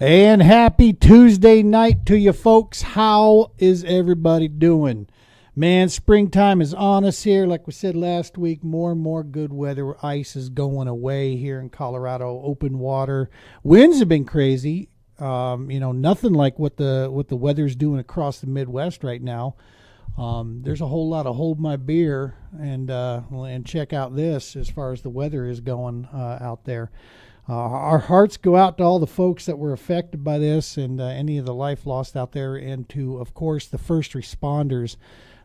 And happy Tuesday night to you folks. How is everybody doing? Man, springtime is on us here. Like we said last week, more and more good weather. Ice is going away here in Colorado. Open water. Winds have been crazy. Nothing like what the weather's doing across the Midwest right now. There's a whole lot of hold my beer and check out this as far as the weather is going out there. Our hearts go out to all the folks that were affected by this and any of the life lost out there, and to, of course, the first responders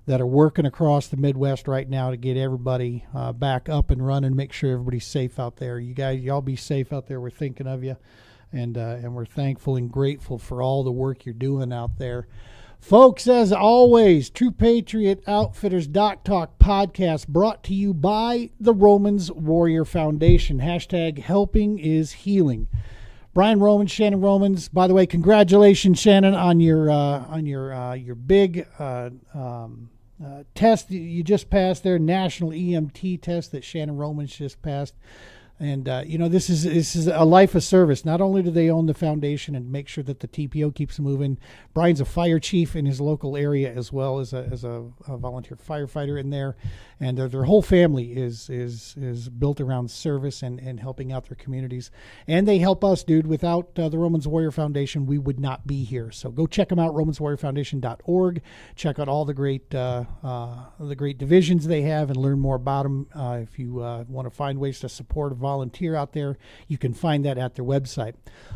that are working across the Midwest right now to get everybody back up and running, make sure everybody's safe out there. Y'all be safe out there. We're thinking of you, and we're thankful and grateful for all the work you're doing out there. Folks, as always, True Patriot Outfitters Doc Talk podcast brought to you by the Romans Warrior Foundation. Hashtag helping is healing. Brian Romans, Shannon Romans. By the way, congratulations, Shannon, on your big test you just passed there, national EMT test that Shannon Romans just passed. And, this is a life of service. Not only do they own the foundation and make sure that the TPO keeps moving, Brian's a fire chief in his local area as well as a volunteer firefighter in there. And their whole family is built around service and helping out their communities. And they help us, dude. Without the Romans Warrior Foundation, we would not be here. So go check them out, romanswarriorfoundation.org. Check out all the great divisions they have and learn more about them. If you want to find ways to support a volunteer out there, you can find that at their website.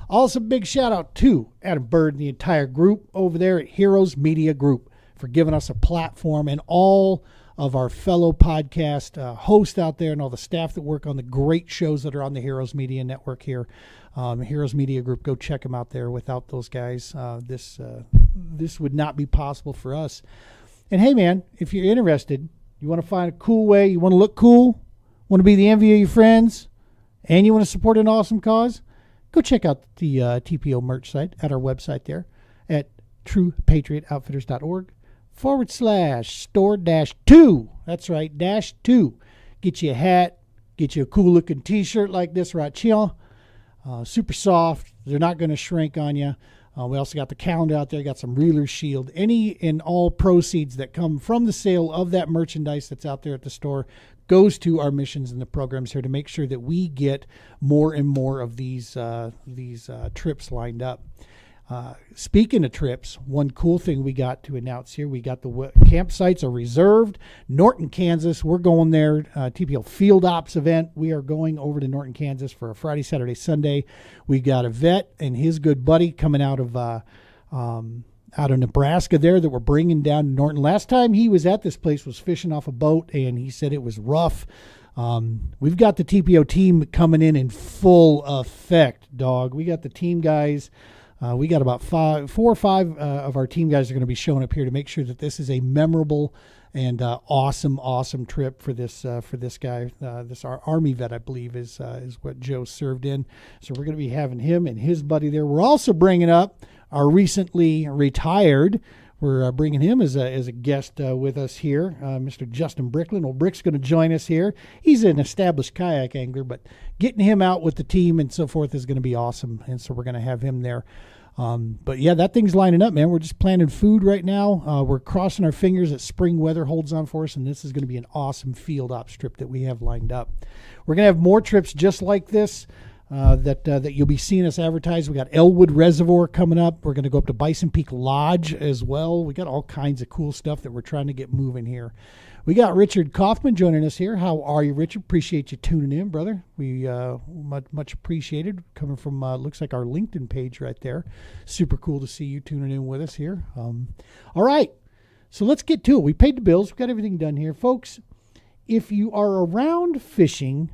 Also, big shout out to Adam Bird and the entire group over there at Heroes Media Group for giving us a platform, and all of our fellow podcast hosts out there and all the staff that work on the great shows that are on the Heroes Media Network here. Heroes Media Group, go check them out there. Without those guys, this would not be possible for us. And hey, man, if you're interested, you want to find a cool way, you want to look cool, want to be the envy of your friends, and you want to support an awesome cause, go check out the TPO merch site at our website there at truepatriotoutfitters.org/store-2. That's right, -2. Get you a hat, get you a cool looking t-shirt like this right here. Super soft. They're not going to shrink on you. We also got the calendar out there, got some Reeler Shield. Any and all proceeds that come from the sale of that merchandise that's out there at the store goes to our missions and the programs here to make sure that we get more and more of these trips lined up. Speaking of trips, one cool thing we got to announce here, we got the campsites are reserved. Norton, Kansas, we're going there. TPO Field Ops event. We are going over to Norton, Kansas for a Friday, Saturday, Sunday. We got a vet and his good buddy coming out of Nebraska there that we're bringing down to Norton. Last time he was at this place was fishing off a boat, and he said it was rough. We've got the TPO team coming in full effect, dog. We got the team guys. We got about 4 or 5 of our team guys are going to be showing up here to make sure that this is a memorable and awesome trip for this guy. This our Army vet, I believe, is what Joe served in. So we're going to be having him and his buddy there. We're also bringing up our recently retired. We're bringing him as a guest with us here, Mr. Justin Bricklin. Well, Brick's going to join us here. He's an established kayak angler, but getting him out with the team and so forth is going to be awesome. And so we're going to have him there. But yeah, that thing's lining up, man. We're just planning food right now. We're crossing our fingers that spring weather holds on for us, and this is going to be an awesome field ops trip that we have lined up. We're going to have more trips just like this. That you'll be seeing us advertise. We got Elwood Reservoir coming up. We're going to go up to Bison Peak Lodge as well. We got all kinds of cool stuff that we're trying to get moving here. We got Richard Kaufman joining us here. How are you, Richard? Appreciate you tuning in, brother. We much appreciated, coming from looks like our LinkedIn page right there. Super cool to see you tuning in with us here. All right, so let's get to it. We paid the bills. We got everything done here, folks. If you are around fishing,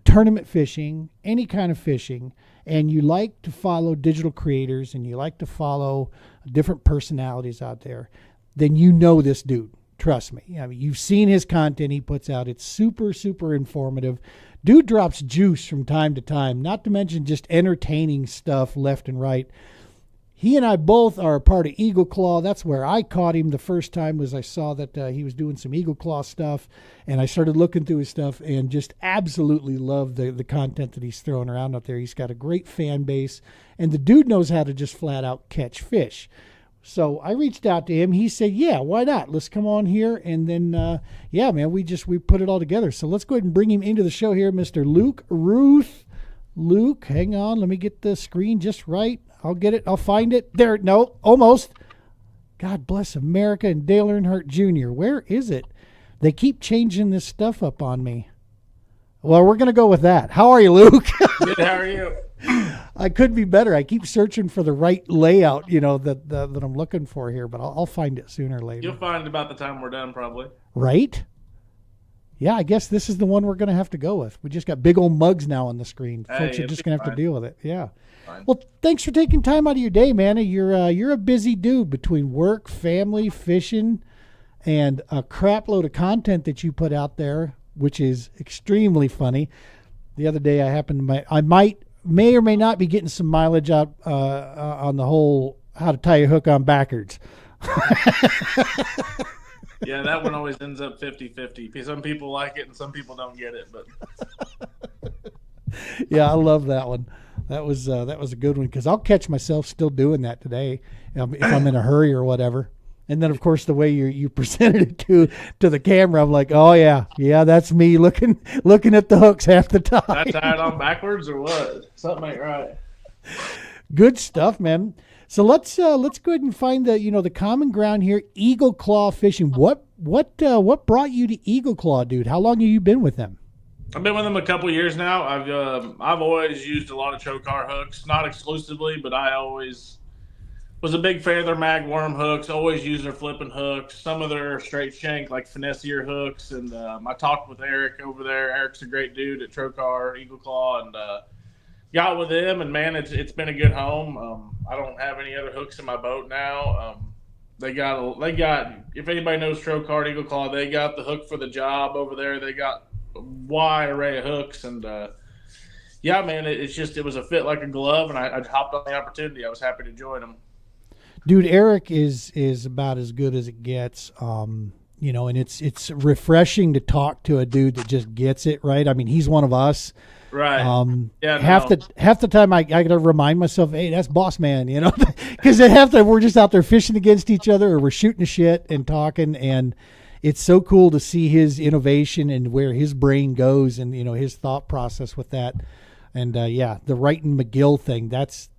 tournament fishing, any kind of fishing, and you like to follow digital creators and you like to follow different personalities out there, then you know this dude. Trust me. I mean, you've seen his content he puts out. It's super, super informative. Dude drops juice from time to time, not to mention just entertaining stuff left and right. he and I both are a part of Eagle Claw. That's where I caught him the first time, was I saw that he was doing some Eagle Claw stuff, and I started looking through his stuff and just absolutely love the content that he's throwing around out there. He's got a great fan base, and the dude knows how to just flat out catch fish. So I reached out to him. He said, yeah, why not? Let's come on here. And then, yeah, man, we put it all together. So let's go ahead and bring him into the show here, Mr. Luke Routh. Luke, hang on. Let me get the screen just right. I'll get it. I'll find it. There. No, almost. God bless America and Dale Earnhardt Jr. Where is it? They keep changing this stuff up on me. Well, we're going to go with that. How are you, Luke? Good. How are you? I could be better. I keep searching for the right layout, that I'm looking for here, but I'll find it sooner or later. You'll find it about the time we're done, probably. Right? Yeah, I guess this is the one we're going to have to go with. We just got big old mugs now on the screen. Hey, folks are just going to have to deal with it. Yeah. Fine. Well, thanks for taking time out of your day, man. You're a busy dude between work, family, fishing, and a crap load of content that you put out there, which is extremely funny. The other day, I may or may not be getting some mileage out on the whole how to tie a hook on backwards. Yeah, that one always ends up 50-50. Some people like it and some people don't get it. But yeah, I love that one. That was a good one, because I'll catch myself still doing that today if I'm in a hurry or whatever. And then, of course, the way you presented it to the camera, I'm like, oh yeah, that's me looking at the hooks half the time. I tied on backwards or what? Something ain't right. Good stuff, man. So let's go ahead and find the common ground here. Eagle Claw fishing. What brought you to Eagle Claw, dude? How long have you been with them? I've been with them a couple years now. I've always used a lot of chocar hooks, not exclusively, but I always was a big fan of their mag worm hooks. Always used their flipping hooks. Some of their straight shank, like finessier hooks. And I talked with Eric over there. Eric's a great dude at Trocar Eagle Claw, and got with them, and man, it's been a good home. I don't have any other hooks in my boat now. They got if anybody knows Trocar Eagle Claw, they got the hook for the job over there. They got a wide array of hooks, and yeah, man, it was a fit like a glove, and I hopped on the opportunity. I was happy to join them. Dude, Eric is about as good as it gets. And it's refreshing to talk to a dude that just gets it, right? I mean, he's one of us. Right. Yeah. Half the time I got to remind myself, hey, that's boss man, because at half the time we're just out there fishing against each other, or we're shooting shit and talking, and it's so cool to see his innovation and where his brain goes, and his thought process with that. And yeah, the Wright and McGill thing,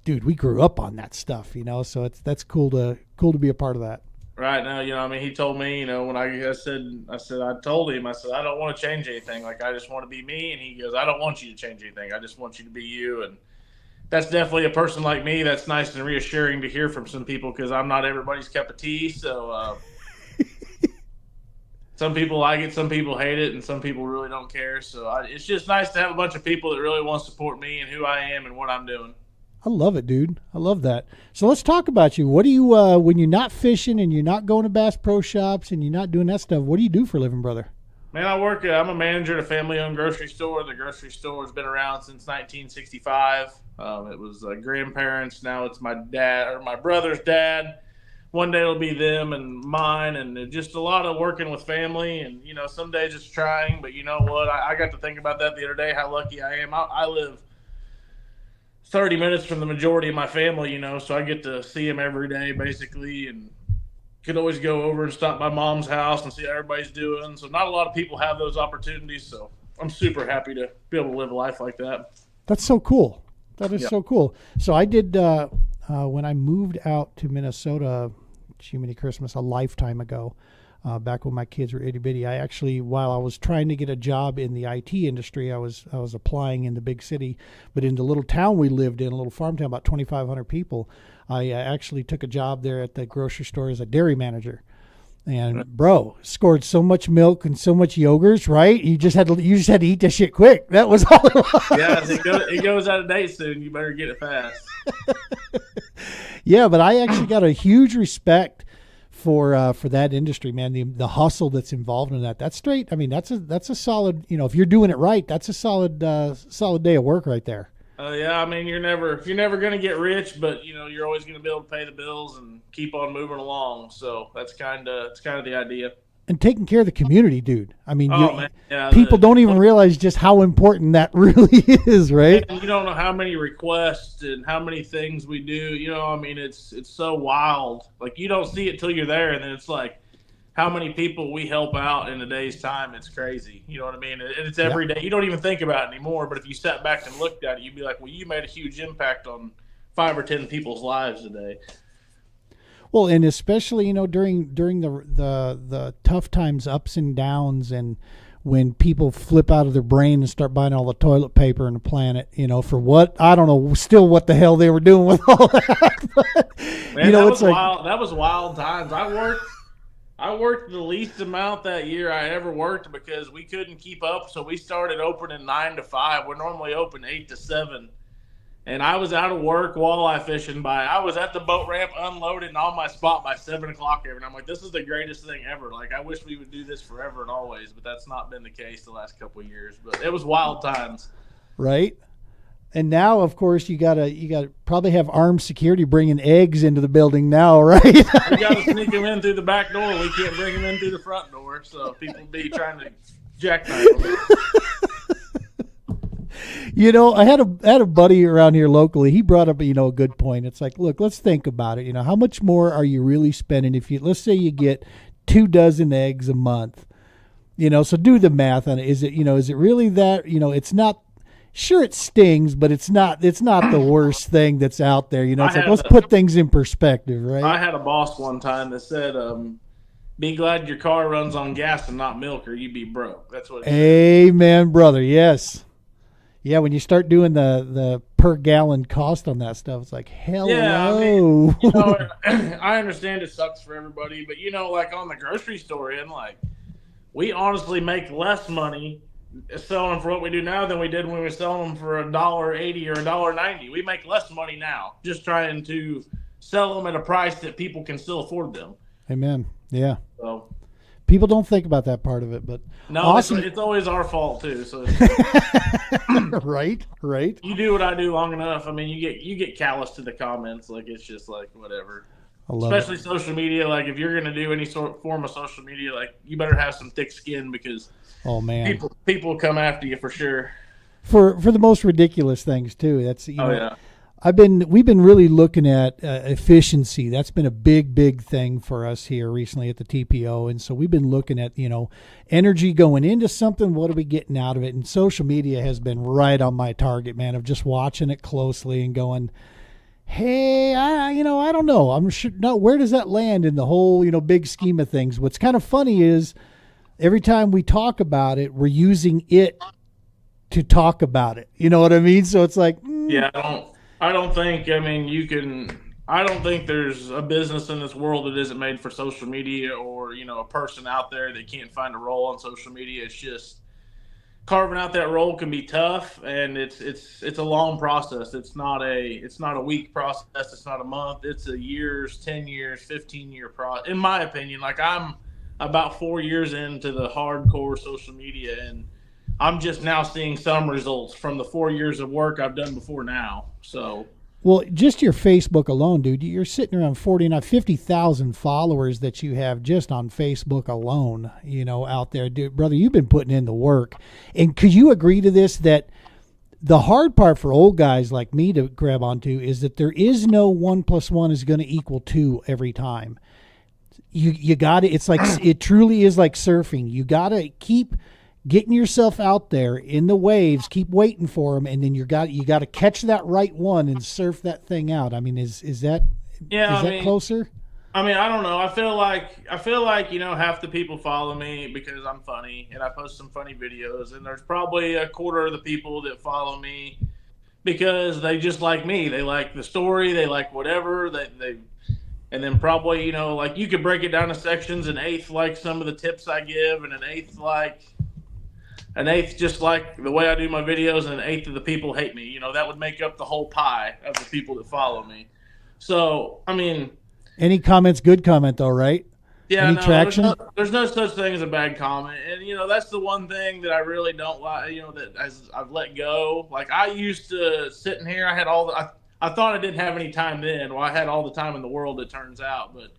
dude, we grew up on that stuff, so that's cool to be a part of that. Right now, he told me, when I told him, I said, I don't want to change anything. Like, I just want to be me. And he goes, I don't want you to change anything. I just want you to be you. And that's definitely a person like me. That's nice and reassuring to hear from some people, because I'm not everybody's cup of tea. So some people like it, some people hate it, and some people really don't care. So it's just nice to have a bunch of people that really want to support me and who I am and what I'm doing. I love it, dude. I love that. So let's talk about you. What do you, when you're not fishing and you're not going to Bass Pro Shops and you're not doing that stuff, what do you do for a living, brother? Man, I'm a manager at a family-owned grocery store. The grocery store has been around since 1965. It was grandparents. Now it's my dad, or my brother's dad. One day it'll be them and mine, and just a lot of working with family, and, some days it's trying. But you know what? I got to think about that the other day, how lucky I am. I live 30 minutes from the majority of my family, so I get to see them every day basically, and could always go over and stop by mom's house and see how everybody's doing. So not a lot of people have those opportunities. So I'm super happy to be able to live a life like that. That's so cool. That is so cool. So I did, when I moved out to Minnesota, Jiminy Christmas, a lifetime ago, back when my kids were itty bitty, I actually, while I was trying to get a job in the IT industry, I was applying in the big city, but in the little town we lived in, a little farm town, about 2,500 people, I actually took a job there at the grocery store as a dairy manager. And bro, scored so much milk and so much yogurts, right? You just had to eat that shit quick. That was all it was. Yeah, it goes out of date soon. You better get it fast. Yeah, but I actually got a huge respect for that industry, man. The hustle that's involved in that. That's straight. I mean, that's a solid. If you're doing it right, that's a solid day of work right there. Yeah, I mean, you're never going to get rich, but you're always going to be able to pay the bills and keep on moving along. So it's kind of the idea. And taking care of the community, dude. I mean, Oh man, yeah. people don't even realize just how important that really is, right? You don't know how many requests and how many things we do. I mean, it's so wild. Like you don't see it till you're there, and then it's like how many people we help out in a day's time. It's crazy. You know what I mean? And it's every day. You don't even think about it anymore. But if you sat back and looked at it, you'd be like, well, you made a huge impact on 5 or 10 people's lives a day. Well, and especially during the tough times, ups and downs, and when people flip out of their brain and start buying all the toilet paper on the planet, for what I don't know, still what the hell they were doing with all that. But, man, that was wild. That was wild times. I worked the least amount that year I ever worked because we couldn't keep up. So we started opening 9 to 5. We're normally open 8 to 7. And I was out of work walleye fishing I was at the boat ramp unloading on my spot by 7 o'clock every night. I'm like, this is the greatest thing ever. Like, I wish we would do this forever and always, but that's not been the case the last couple of years. But it was wild times. Right. And now, of course, you gotta probably have armed security bringing eggs into the building now, right? We gotta sneak them in through the back door. We can't bring them in through the front door, so people be trying to jackknife them. I had a buddy around here locally. He brought up a good point. It's like, look, let's think about it. How much more are you really spending if let's say you get 2 dozen eggs a month? So do the math on it. Is it really that? It's not. Sure, it stings, but it's not the worst thing that's out there. It's like, let's put things in perspective, right? I had a boss one time that said, be glad your car runs on gas and not milk, or you'd be broke. That's what it Amen, brother. Yes. Yeah, when you start doing the per gallon cost on that stuff, it's like, hello. Yeah, I mean, I understand it sucks for everybody, but like on the grocery store end, like we honestly make less money selling them for what we do now than we did when we were selling them for $1.80 or $1.90. We make less money now just trying to sell them at a price that people can still afford them. Amen. Yeah. So people don't think about that part of it, but no, awesome. It's always our fault too. So right. You do what I do long enough. I mean, you get callous to the comments. Like it's just like whatever. Especially social media. Like if you're gonna do any form of social media, like you better have some thick skin because oh man, people come after you for sure. For the most ridiculous things too. That's yeah. We've been really looking at efficiency. That's been a big thing for us here recently at the TPO, and so we've been looking at energy going into something. What are we getting out of it? And social media has been right on my target, man. Of just watching it closely and going, hey, I don't know. I'm sure. No, where does that land in the whole big scheme of things? What's kind of funny is every time we talk about it, we're using it to talk about it. You know what I mean? So it's like, yeah. I don't think there's a business in this world that isn't made for social media or, a person out there that can't find a role on social media. It's just carving out that role can be tough, and it's a long process. It's not a week process. It's not a month. It's a years, 10 years, 15-year process. In my opinion, like I'm about 4 years into the hardcore social media, and I'm just now seeing some results from the 4 years of work I've done before now. So, well, just your Facebook alone, dude, you're sitting around 50,000 followers that you have just on Facebook alone, out there. Dude, brother, you've been putting in the work. And could you agree to this, that the hard part for old guys like me to grab onto is that there is no 1 + 1 is going to equal 2 every time. You got it. It's like, it truly is like surfing. You got to keep getting yourself out there in the waves, keep waiting for them, and then you got to catch that right one and surf that thing out. I mean, is that closer? I mean, I don't know. I feel like half the people follow me because I'm funny and I post some funny videos, and there's probably a quarter of the people that follow me because they just like me. They like the story, they like whatever they and then probably like you could break it down to sections. An eighth like some of the tips I give, and an eighth just like the way I do my videos, and an eighth of the people hate me. That would make up the whole pie of the people that follow me. So, I mean, any comment's good comment though, right? Yeah, Any no, traction? there's no such thing as a bad comment, and that's the one thing that I really don't like. That as I've let go. Like I used to sitting here, I had I thought I didn't have any time then. Well, I had all the time in the world, it turns out. But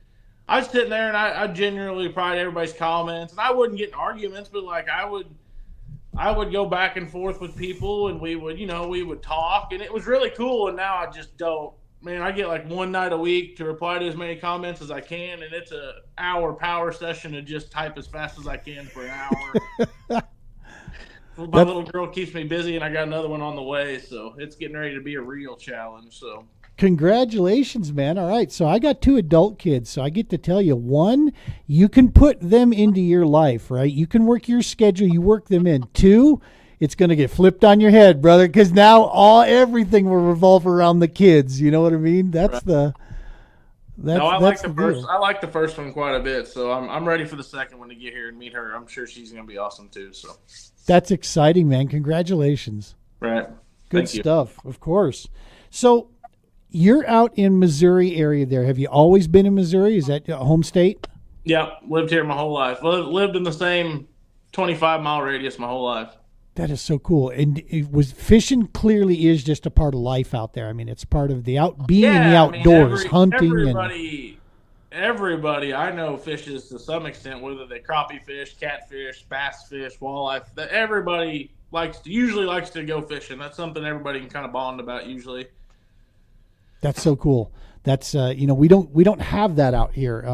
I was sitting there, and I genuinely applied everybody's comments, and I wouldn't get in arguments, but like I would go back and forth with people, and we would talk, and it was really cool. And now I just don't. Man, I get like one night a week to reply to as many comments as I can, and it's a hour power session to just type as fast as I can for an hour. My little girl keeps me busy, and I got another one on the way, so it's getting ready to be a real challenge. So Congratulations, man. All right. So I got 2 adult kids. So I get to tell you, one, you can put them into your life, right? You can work your schedule, you work them in. 2, it's going to get flipped on your head, brother, because now everything will revolve around the kids. You know what I mean? That's right. I like the first. deal. I like the first one quite a bit, so I'm ready for the second one to get here and meet her. I'm sure she's going to be awesome too. So That's exciting, man. Congratulations. right, Good stuff, of course. So you're out in Missouri area there. Have you always been in Missouri? Is that your home state? Yeah, lived here my whole life. Lived in the same 25-mile radius my whole life. That is so cool. And fishing clearly is just a part of life out there. I mean, it's part of being in the outdoors, hunting. Everybody I know fishes to some extent, whether they crappie fish, catfish, bass fish, walleye. Everybody usually likes to go fishing. That's something everybody can kind of bond about usually. That's so cool. That's we don't have that out here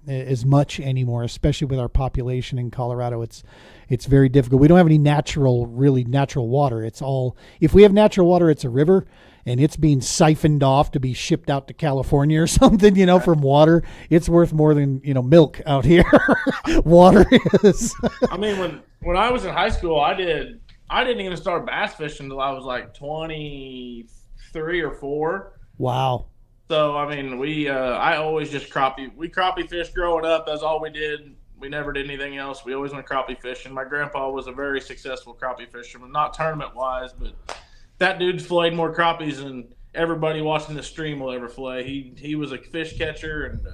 as much anymore, especially with our population in Colorado. It's very difficult. We don't have any really natural water. It's all, if we have natural water, it's a river, and it's being siphoned off to be shipped out to California or something. From water, it's worth more than milk out here. Water is. I mean, when I was in high school, I didn't even start bass fishing until I was like 23 or 4. Wow. So, I mean, I always just crappie fish growing up. That's all we did. We never did anything else. We always went crappie fishing. My grandpa was a very successful crappie fisherman, not tournament-wise, but that dude filleted more crappies than everybody watching the stream will ever fillet. He was a fish catcher, and,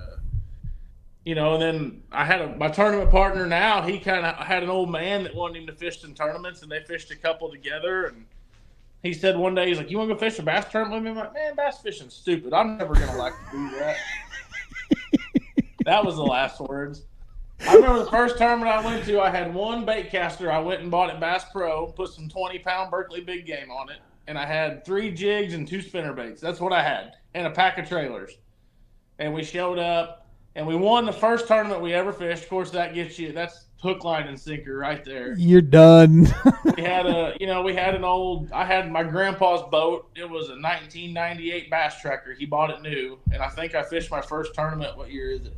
and then I had my tournament partner now. He kind of had an old man that wanted him to fish in tournaments, and they fished a couple together, and he said one day, he's like, "You want to go fish a bass tournament with me?" I'm like, "Man, bass fishing's stupid. I'm never going to like to do that." That was the last words. I remember the first tournament I went to, I had one bait caster. I went and bought it Bass Pro, put some 20-pound Berkeley big game on it, and I had 3 jigs and 2 spinner baits. That's what I had, and a pack of trailers. And we showed up, and we won the first tournament we ever fished. Of course, that's hook, line, and sinker right there. You're done. We had I had my grandpa's boat. It was a 1998 Bass Tracker. He bought it new, and I think I fished my first tournament. What year is it?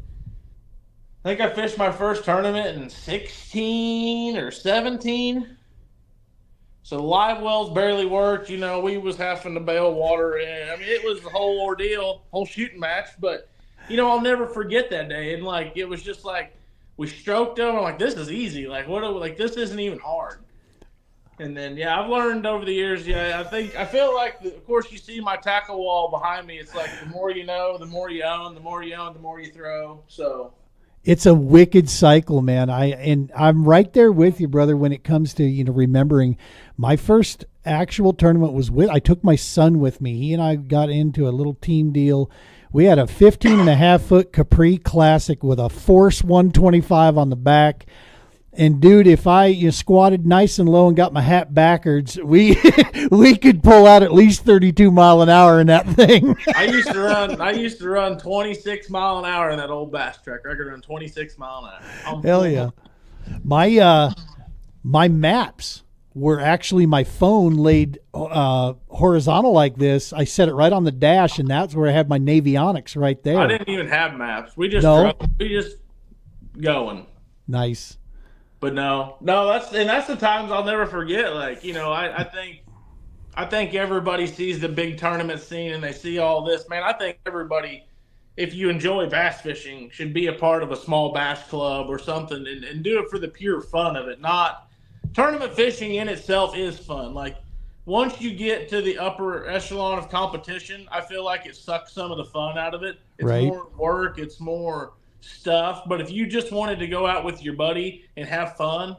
I think I fished my first tournament in 16 or 17. So the live wells barely worked. We was having to bail water in. I mean, it was the whole ordeal, whole shooting match. But, I'll never forget that day. And, it was just we stroked them. I'm like, this is easy. This isn't even hard. And then, I've learned over the years, I feel like, of course, you see my tackle wall behind me. It's like the more you know, the more you own, the more you own, the more you throw. So it's a wicked cycle, man. I'm right there with you, brother, when it comes to, remembering my first actual tournament I took my son with me. He and I got into a little team deal. We had a 15.5-foot Capri Classic with a Force 125 on the back. And dude, if I squatted nice and low and got my hat backwards, we could pull out at least 32 mile an hour in that thing. I used to run 26 mile an hour in that old Bass Tracker. I could run 26 mile an hour. Hell yeah. My maps were actually my phone laid horizontal like this. I set it right on the dash, and that's where I had my Navionics right there. I didn't even have maps. We just going. Nice. But no, that's the times I'll never forget. I think everybody sees the big tournament scene and they see all this. Man, I think everybody, if you enjoy bass fishing, should be a part of a small bass club or something and do it for the pure fun of it. Not tournament fishing in itself is fun. Once you get to the upper echelon of competition, I feel like it sucks some of the fun out of it. It's right. More work. It's more stuff. But if you just wanted to go out with your buddy and have fun,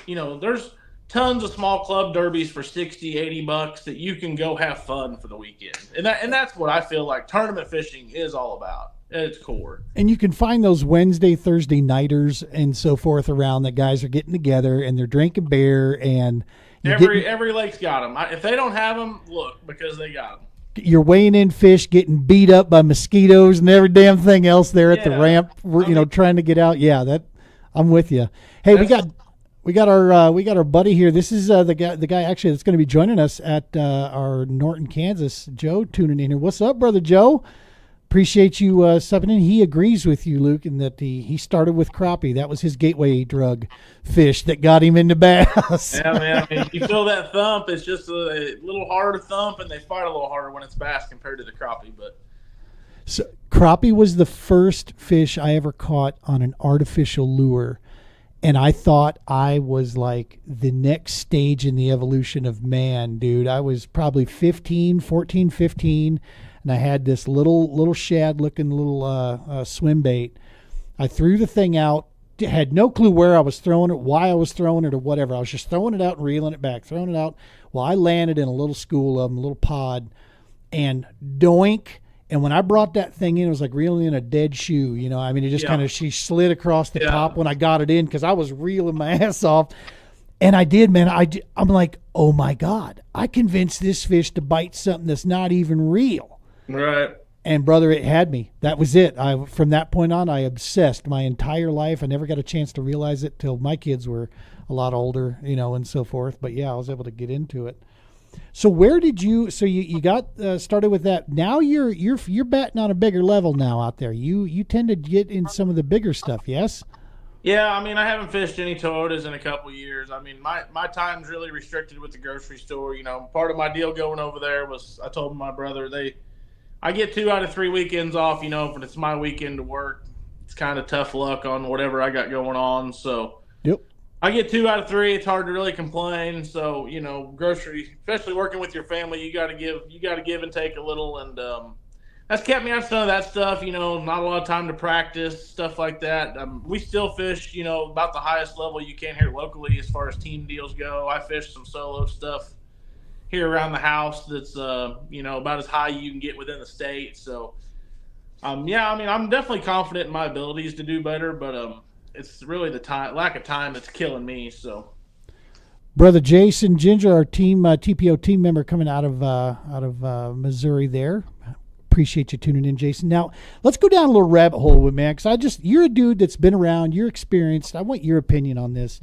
there's tons of small club derbies for 60, $80 that you can go have fun for the weekend. And that's what I feel like tournament fishing is all about at its core. And you can find those Wednesday, Thursday nighters and so forth around that guys are getting together and they're drinking beer and every lake's got them. If they don't have them, look, because they got them. You're weighing in fish, getting beat up by mosquitoes and every damn thing else there at the ramp, trying to get out. Yeah, I'm with you. Hey, we got our buddy here. This is the guy actually that's going to be joining us at our Norton, Kansas. Joe tuning in here. What's up, brother Joe? Appreciate you stepping in. He agrees with you, Luke, in that he started with crappie. That was his gateway drug fish that got him into bass. Yeah, man. I mean, you feel that thump. It's just a little harder thump, and they fight a little harder when it's bass compared to the crappie. But so crappie was the first fish I ever caught on an artificial lure. And I thought I was like the next stage in the evolution of man, dude. I was probably 15, and I had this little shad-looking little swim bait. I threw the thing out, had no clue where I was throwing it, why I was throwing it, or whatever. I was just throwing it out and reeling it back, throwing it out. Well, I landed in a little school of them, a little pod, and doink. And when I brought that thing in, it was like reeling in a dead shoe. It just kind of, she slid across the top when I got it in because I was reeling my ass off. And I did, man. I'm like, oh my God, I convinced this fish to bite something that's not even real. Right. And brother, it had me. That was it. From that point on, I obsessed my entire life. I never got a chance to realize it till my kids were a lot older, and so forth. But yeah, I was able to get into it. So where did you? So you got started with that. Now you're batting on a bigger level now out there. You tend to get in some of the bigger stuff. Yes. Yeah, I mean, I haven't fished any Toyotas in a couple years. I mean, my time's really restricted with the grocery store. Part of my deal going over there was I told my brother I get 2 out of 3 weekends off. But it's my weekend to work. It's kind of tough luck on whatever I got going on. So yep. I get 2 out of 3. It's hard to really complain. So, grocery, especially working with your family, you got to give and take a little. And that's kept me on some of that stuff, not a lot of time to practice, stuff like that. We still fish, about the highest level you can here locally as far as team deals go. I fish some solo stuff here around the house that's, about as high you can get within the state. So, I'm definitely confident in my abilities to do better, but it's really the lack of time that's killing me. So, brother Jason Ginger, our team TPO team member coming out of Missouri there. Appreciate you tuning in, Jason. Now let's go down a little rabbit hole with man, because you're a dude that's been around, you're experienced. I want your opinion on this.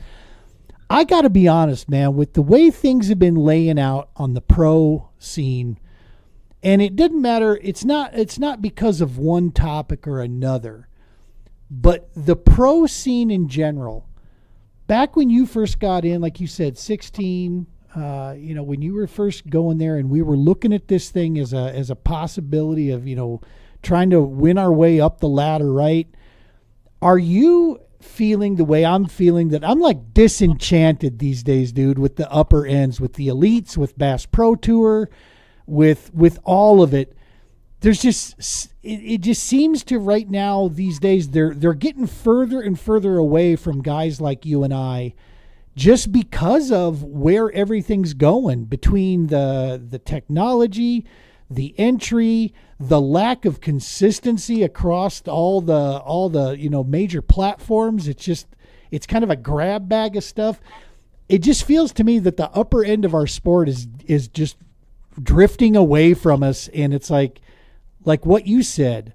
I got to be honest, man, with the way things have been laying out on the pro scene, and it didn't matter. It's not because of one topic or another. But the pro scene in general, back when you first got in, like you said, 16, when you were first going there and we were looking at this thing as a possibility of, trying to win our way up the ladder, right? Are you feeling the way I'm feeling, that I'm like disenchanted these days, dude, with the upper ends, with the elites, with Bass Pro Tour, with all of it? There's just, it just seems to right now these days they're getting further and further away from guys like you and I, just because of where everything's going, between the technology, the entry, the lack of consistency across all the major platforms. It's kind of a grab bag of stuff. It just feels to me that the upper end of our sport is just drifting away from us, and it's like what you said,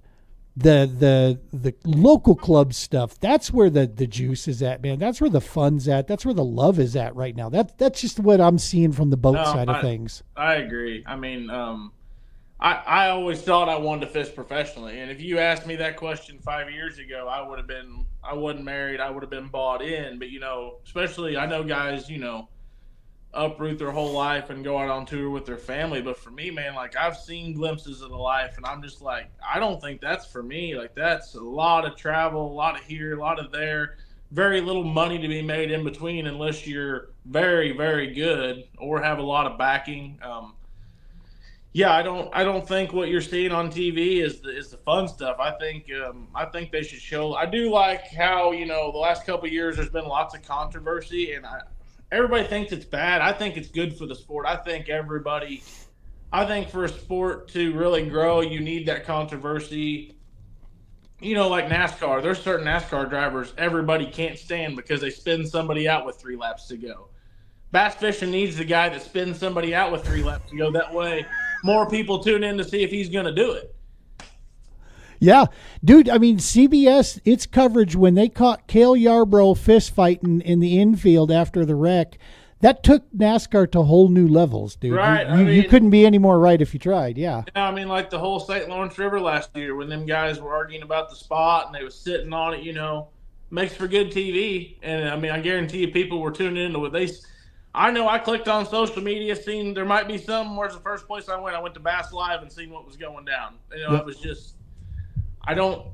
the local club stuff, that's where the juice is at, man. That's where the fun's at. That's where the love is at right now. That's just what I'm seeing from the boat side of things. I agree. I mean, I always thought I wanted to fish professionally, and if you asked me that question 5 years ago, I wasn't married, I would have been bought in. But especially I know guys, uproot their whole life and go out on tour with their family. But for me, man, like, I've seen glimpses of the life, and I'm just like, I don't think that's for me. Like, that's a lot of travel, a lot of here, a lot of there, very little money to be made in between unless you're very, very good or have a lot of backing. Yeah, I don't think what you're seeing on TV is the fun stuff. I think they should show. I do like how the last couple of years there's been lots of controversy, and everybody thinks it's bad. I think it's good for the sport. I think for a sport to really grow, you need that controversy. Like NASCAR, there's certain NASCAR drivers everybody can't stand because they spin somebody out with 3 laps to go. Bass fishing needs the guy that spins somebody out with 3 laps to go. That way, more people tune in to see if he's going to do it. Yeah, dude. I mean, CBS, its coverage when they caught Cale Yarborough fist fighting in the infield after the wreck, that took NASCAR to whole new levels, dude. Right. You couldn't be any more right if you tried. Yeah. Yeah, I mean, like the whole St. Lawrence River last year when them guys were arguing about the spot and they was sitting on it, makes for good TV. And I mean, I guarantee you people were tuning into what I know I clicked on social media, seen there might be some. Where's the first place I went to Bass Live and seen what was going down. Yep. It was just, I don't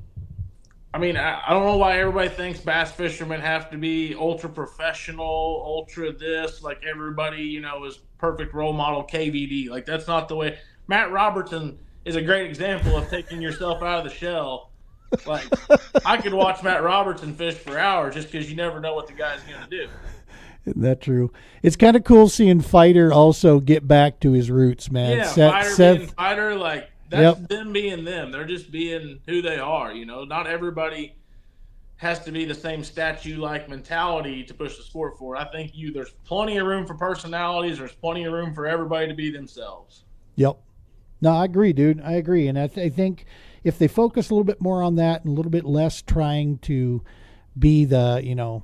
know why everybody thinks bass fishermen have to be ultra professional, ultra this, like everybody, is perfect role model KVD. Like that's not the way. Matt Robertson is a great example of taking yourself out of the shell. Like I could watch Matt Robertson fish for hours just because you never know what the guy's going to do. Isn't that true? It's kind of cool seeing Fighter also get back to his roots, man. Yeah, Fighter being Fighter, like that's them being them. They're just being who they are. Not everybody has to be the same statue-like mentality to push the sport forward. I think there's plenty of room for personalities. There's plenty of room for everybody to be themselves. Yep. No, I agree, dude. I agree. And I think if they focus a little bit more on that and a little bit less trying to be the,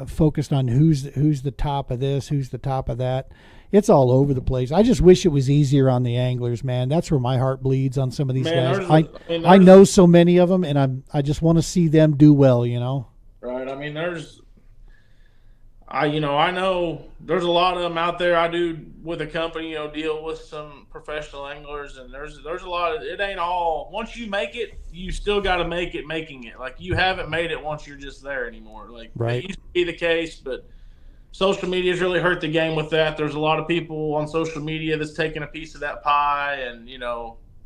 focused on who's the top of this, who's the top of that, it's all over the place. I just wish it was easier on the anglers, man. That's where my heart bleeds on some of these guys. I know so many of them, and I just want to see them do well, Right. I mean, I know there's a lot of them out there. I do with a company, deal with some professional anglers, and there's a lot of it. Ain't all once you make it, you still got to make it making it. Like you haven't made it once you're just there anymore. Like right. It used to be the case, but social media's really hurt the game with that. There's a lot of people on social media that's taking a piece of that pie, and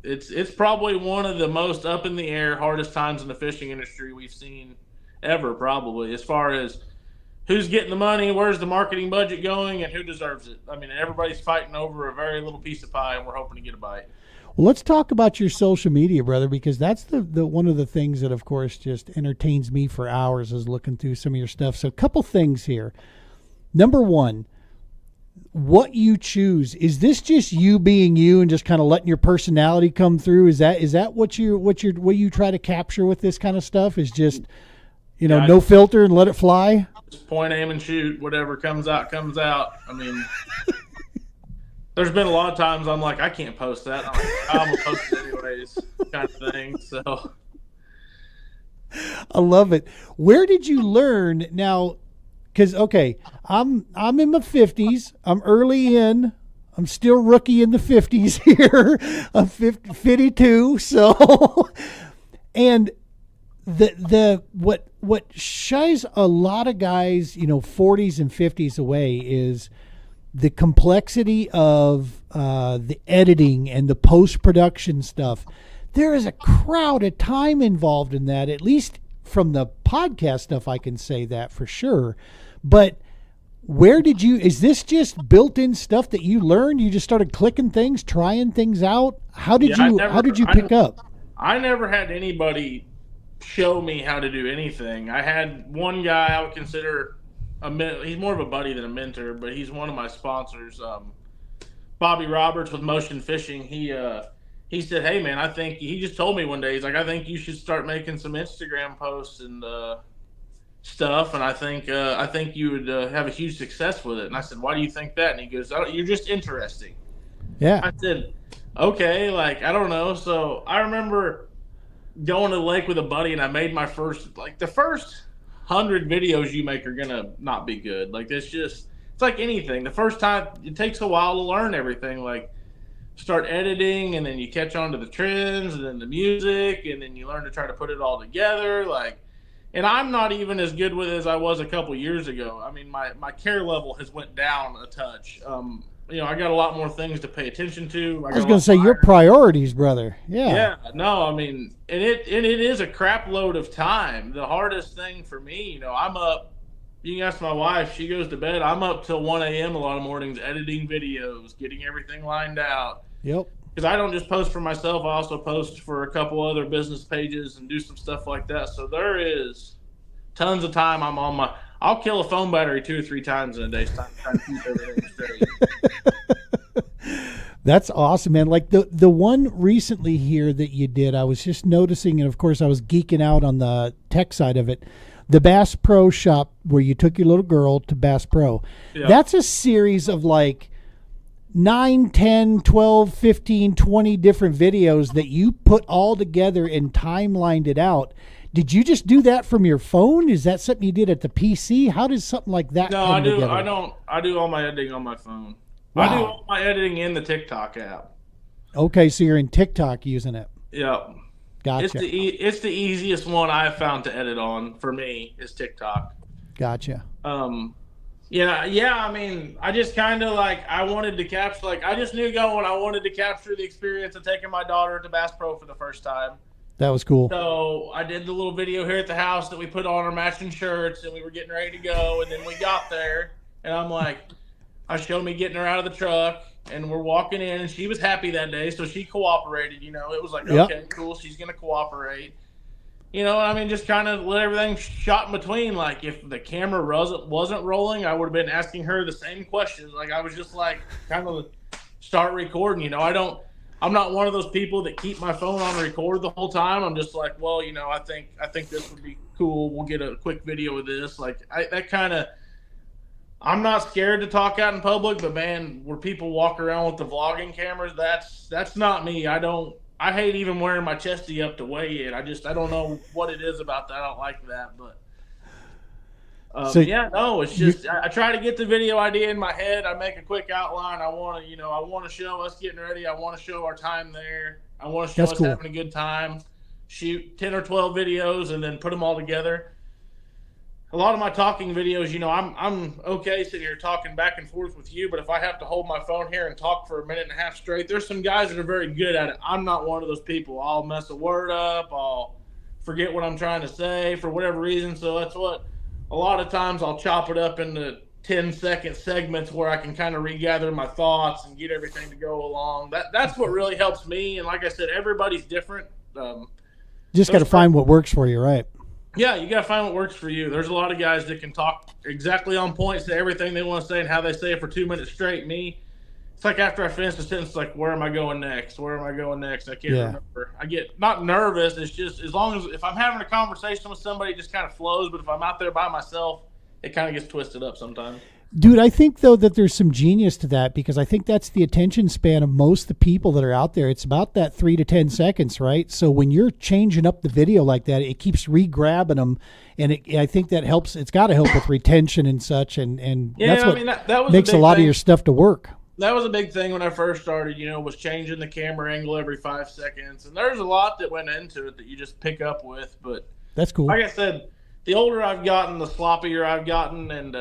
it's probably one of the most up in the air, hardest times in the fishing industry we've seen ever, probably, as far as who's getting the money, where's the marketing budget going, and who deserves it. I mean, everybody's fighting over a very little piece of pie, and we're hoping to get a bite. Well, let's talk about your social media, brother, because that's the one of the things that, of course, just entertains me for hours is looking through some of your stuff. So a couple things here. Number one, what you choose, is this just you being you and just kind of letting your personality come through? Is that what you try to capture with this kind of stuff? Is just no filter and let it fly? Just point, aim, and shoot. Whatever comes out, comes out. I mean, there's been a lot of times I'm like, I can't post that. I'm gonna post it anyways, kind of thing. So I love it. Where did you learn now? Because I'm in my 50s. I'm early in. I'm still rookie in the 50s here. I'm 52. So, and what shies a lot of guys, 40s and 50s away is the complexity of the editing and the post-production stuff. There is a crowd of time involved in that, at least from the podcast stuff. I can say that for sure. But is this just built-in stuff that you learned? You just started clicking things, trying things out? How did you pick up? I never had anybody show me how to do anything. I had one guy I would consider he's more of a buddy than a mentor, but he's one of my sponsors, Bobby Roberts with Motion Fishing. He said, hey man, he just told me one day, he's like, I think you should start making some Instagram posts and stuff, and I think you would have a huge success with it. And I said, why do you think that? And he goes, you're just interesting. Yeah. I said, okay, like I don't know. So I remember going to the lake with a buddy, and I made my first, the first 100 videos you make are gonna not be good. Like it's like anything. The first time it takes a while to learn everything. Like start editing, and then you catch on to the trends, and then the music, and then you learn to try to put it all together. And I'm not even as good with it as I was a couple years ago. I mean, my care level has went down a touch. I got a lot more things to pay attention to. I was going to say your priorities, brother. Yeah. Yeah, no, I mean, and it is a crap load of time. The hardest thing for me, I'm up. You can ask my wife; she goes to bed. I'm up till 1 a.m. a lot of mornings, editing videos, getting everything lined out. Yep. Because I don't just post for myself; I also post for a couple other business pages and do some stuff like that. So there is tons of time. I'll kill a phone battery 2 or 3 times in a day, trying to keep everything straight. That's awesome, man. Like the one recently here that you did, I was just noticing, and of course I was geeking out on the tech side of it. The Bass Pro Shop, where you took your little girl to Bass Pro. Yeah. That's a series of like 9, 10, 12, 15, 20 different videos that you put all together and timelined it out. Did you just do that from your phone? Is that something you did at the PC? How does something like that come together? No, I do all my editing on my phone. Wow. I do all my editing in the TikTok app. Okay, so you're in TikTok using it. Yep. Gotcha. It's the easiest one I've found to edit on for me is TikTok. Gotcha. Yeah. I mean, I just kind of I wanted to capture, I just knew going, I wanted to capture the experience of taking my daughter to Bass Pro for the first time. That was cool. So I did the little video here at the house that we put on our matching shirts, and we were getting ready to go. And then we got there, and I showed me getting her out of the truck, and we're walking in, and she was happy that day, so she cooperated. It was like, okay, cool, she's going to cooperate. Just kind of let everything shot in between. Like, if the camera wasn't rolling, I would have been asking her the same questions. Like, I was just kind of start recording. I'm not one of those people that keep my phone on record the whole time. I'm just like, well, I think this would be cool. We'll get a quick video of this. I'm not scared to talk out in public, but man, where people walk around with the vlogging cameras, that's not me. I hate even wearing my chesty up to weigh it. I don't know what it is about that. I don't like that, but it's just I try to get the video idea in my head. I make a quick outline. I want to show us getting ready. I want to show our time there. I want to show us having a good time. Shoot 10 or 12 videos and then put them all together. A lot of my talking videos, I'm okay sitting here talking back and forth with you, but if I have to hold my phone here and talk for a minute and a half straight, there's some guys that are very good at it. I'm not one of those people. I'll mess a word up. I'll forget what I'm trying to say for whatever reason. So that's what a lot of times I'll chop it up into 10-second segments where I can kind of regather my thoughts and get everything to go along. That's what really helps me. And like I said, everybody's different. Just got to find what works for you, right? Yeah, you got to find what works for you. There's a lot of guys that can talk exactly on point, say everything they want to say and how they say it for 2 minutes straight. Me, it's like after I finish the sentence, where am I going next? Where am I going next? I can't remember. I get not nervous. It's just as long as if I'm having a conversation with somebody, it just kind of flows. But if I'm out there by myself, it kind of gets twisted up sometimes. Dude, I think, though, that there's some genius to that because I think that's the attention span of most of the people that are out there. It's about that 3 to 10 seconds, right? So when you're changing up the video like that, it keeps re-grabbing them, and I think that helps. It's got to help with retention and such, and that's what that was makes a lot of your stuff to work. That was a big thing when I first started, was changing the camera angle every 5 seconds. And there's a lot that went into it that you just pick up with. But that's cool. Like I said, the older I've gotten, the sloppier I've gotten, and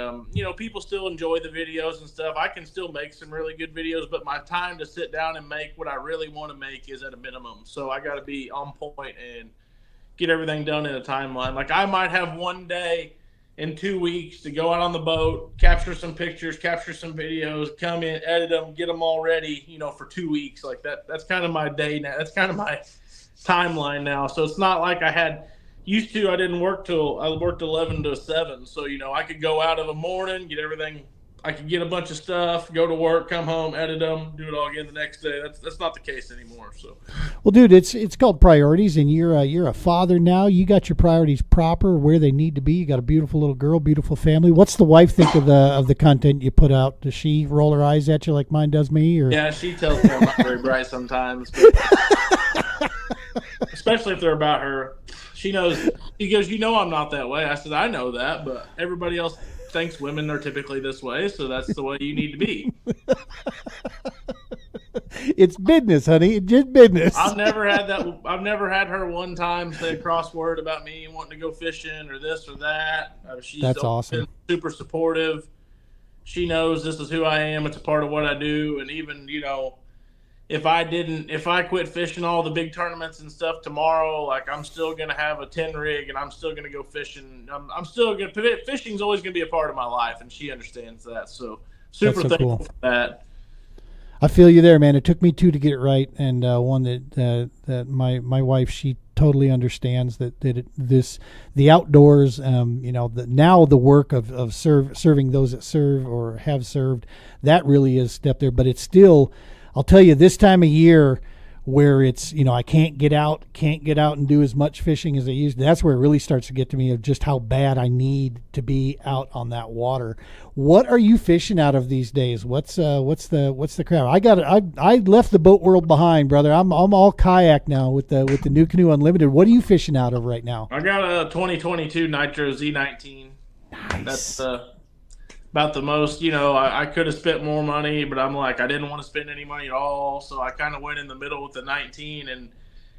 people still enjoy the videos and stuff. I can still make some really good videos, but my time to sit down and make what I really want to make is at a minimum. So I got to be on point and get everything done in a timeline. Like I might have one day in 2 weeks to go out on the boat, capture some pictures, capture some videos, come in, edit them, get them all ready, for 2 weeks. Like that's kind of my day now. That's kind of my timeline now. So it's not like used to, I didn't work till I worked 11 to 7. So, I could go out of the morning, get everything. I could get a bunch of stuff, go to work, come home, edit them, do it all again the next day. That's not the case anymore. So, well, dude, it's called priorities, and you're a father now. You got your priorities proper where they need to be. You got a beautiful little girl, beautiful family. What's the wife think of the content you put out? Does she roll her eyes at you like mine does me? Or yeah, she tells me I'm not very bright sometimes, but especially if they're about her. She knows. He goes, I'm not that way. I said, I know that, but everybody else thinks women are typically this way, so that's the way you need to be. It's business, honey. It's just business. I've never had that. I've never had her one time say a cross word about me wanting to go fishing or this or that. She's that's awesome. Been super supportive. She knows this is who I am. It's a part of what I do. And even, if I quit fishing all the big tournaments and stuff tomorrow, like I'm still gonna have a 10 rig and I'm still gonna go fishing. I'm still gonna fishing's always gonna be a part of my life, and she understands that. So That's super so thankful cool. for that. I feel you there, man. It took me two to get it right, and one that my wife, she totally understands the outdoors. Now the work of serving those that serve or have served, that really is step there. But it's still, I'll tell you, this time of year where it's, I can't get out and do as much fishing as I used to. That's where it really starts to get to me of just how bad I need to be out on that water. What are you fishing out of these days? What's the crowd? I left the boat world behind, brother. I'm all kayak now with the new canoe unlimited. What are you fishing out of right now? I got a 2022 Nitro Z19. Nice. That's about the most, I could have spent more money, but I'm like, I didn't want to spend any money at all. So I kind of went in the middle with the 19, and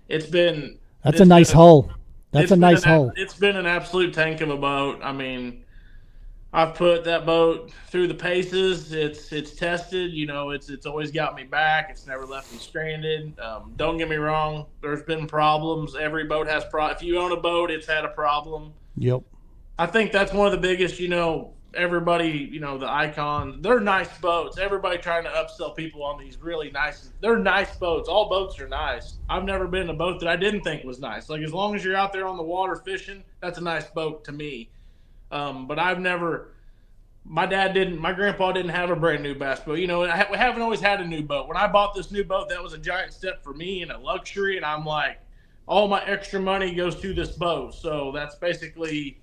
that's a nice hull. That's a nice hull. It's been an absolute tank of a boat. I mean, I've put that boat through the paces. It's tested. It's always got me back. It's never left me stranded. Don't get me wrong. There's been problems. Every boat has If you own a boat, it's had a problem. Yep. I think that's one of the biggest. Everybody, the Icon. They're nice boats. Everybody trying to upsell people on these really nice. They're nice boats. All boats are nice. I've never been in a boat that I didn't think was nice. Like, as long as you're out there on the water fishing, that's a nice boat to me. But I've never. My grandpa didn't have a brand new bass boat. We haven't always had a new boat. When I bought this new boat, that was a giant step for me and a luxury. And I'm like, all my extra money goes to this boat. So that's basically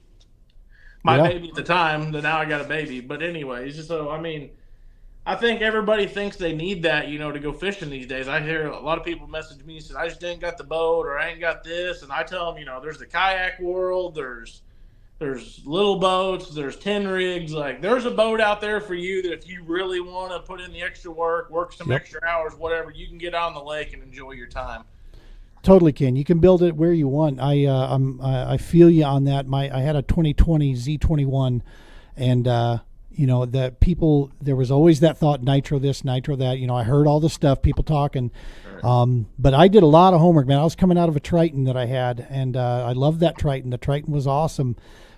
my baby at the time. Now I got a baby. But anyways, so I think everybody thinks they need that, to go fishing these days. I hear a lot of people message me and say, I just ain't got the boat, or I ain't got this. And I tell them, there's the kayak world, there's little boats, there's 10 rigs. Like, there's a boat out there for you that if you really want to put in the extra work some extra hours, whatever, you can get on the lake and enjoy your time. Totally can. You can build it where you want. I feel you on that. I had a 2020 Z21, and that people, there was always that thought, nitro this, nitro that. I heard all the stuff, people talking, but I did a lot of homework, man. I was coming out of a Triton that I had, and I loved that Triton. The Triton was awesome,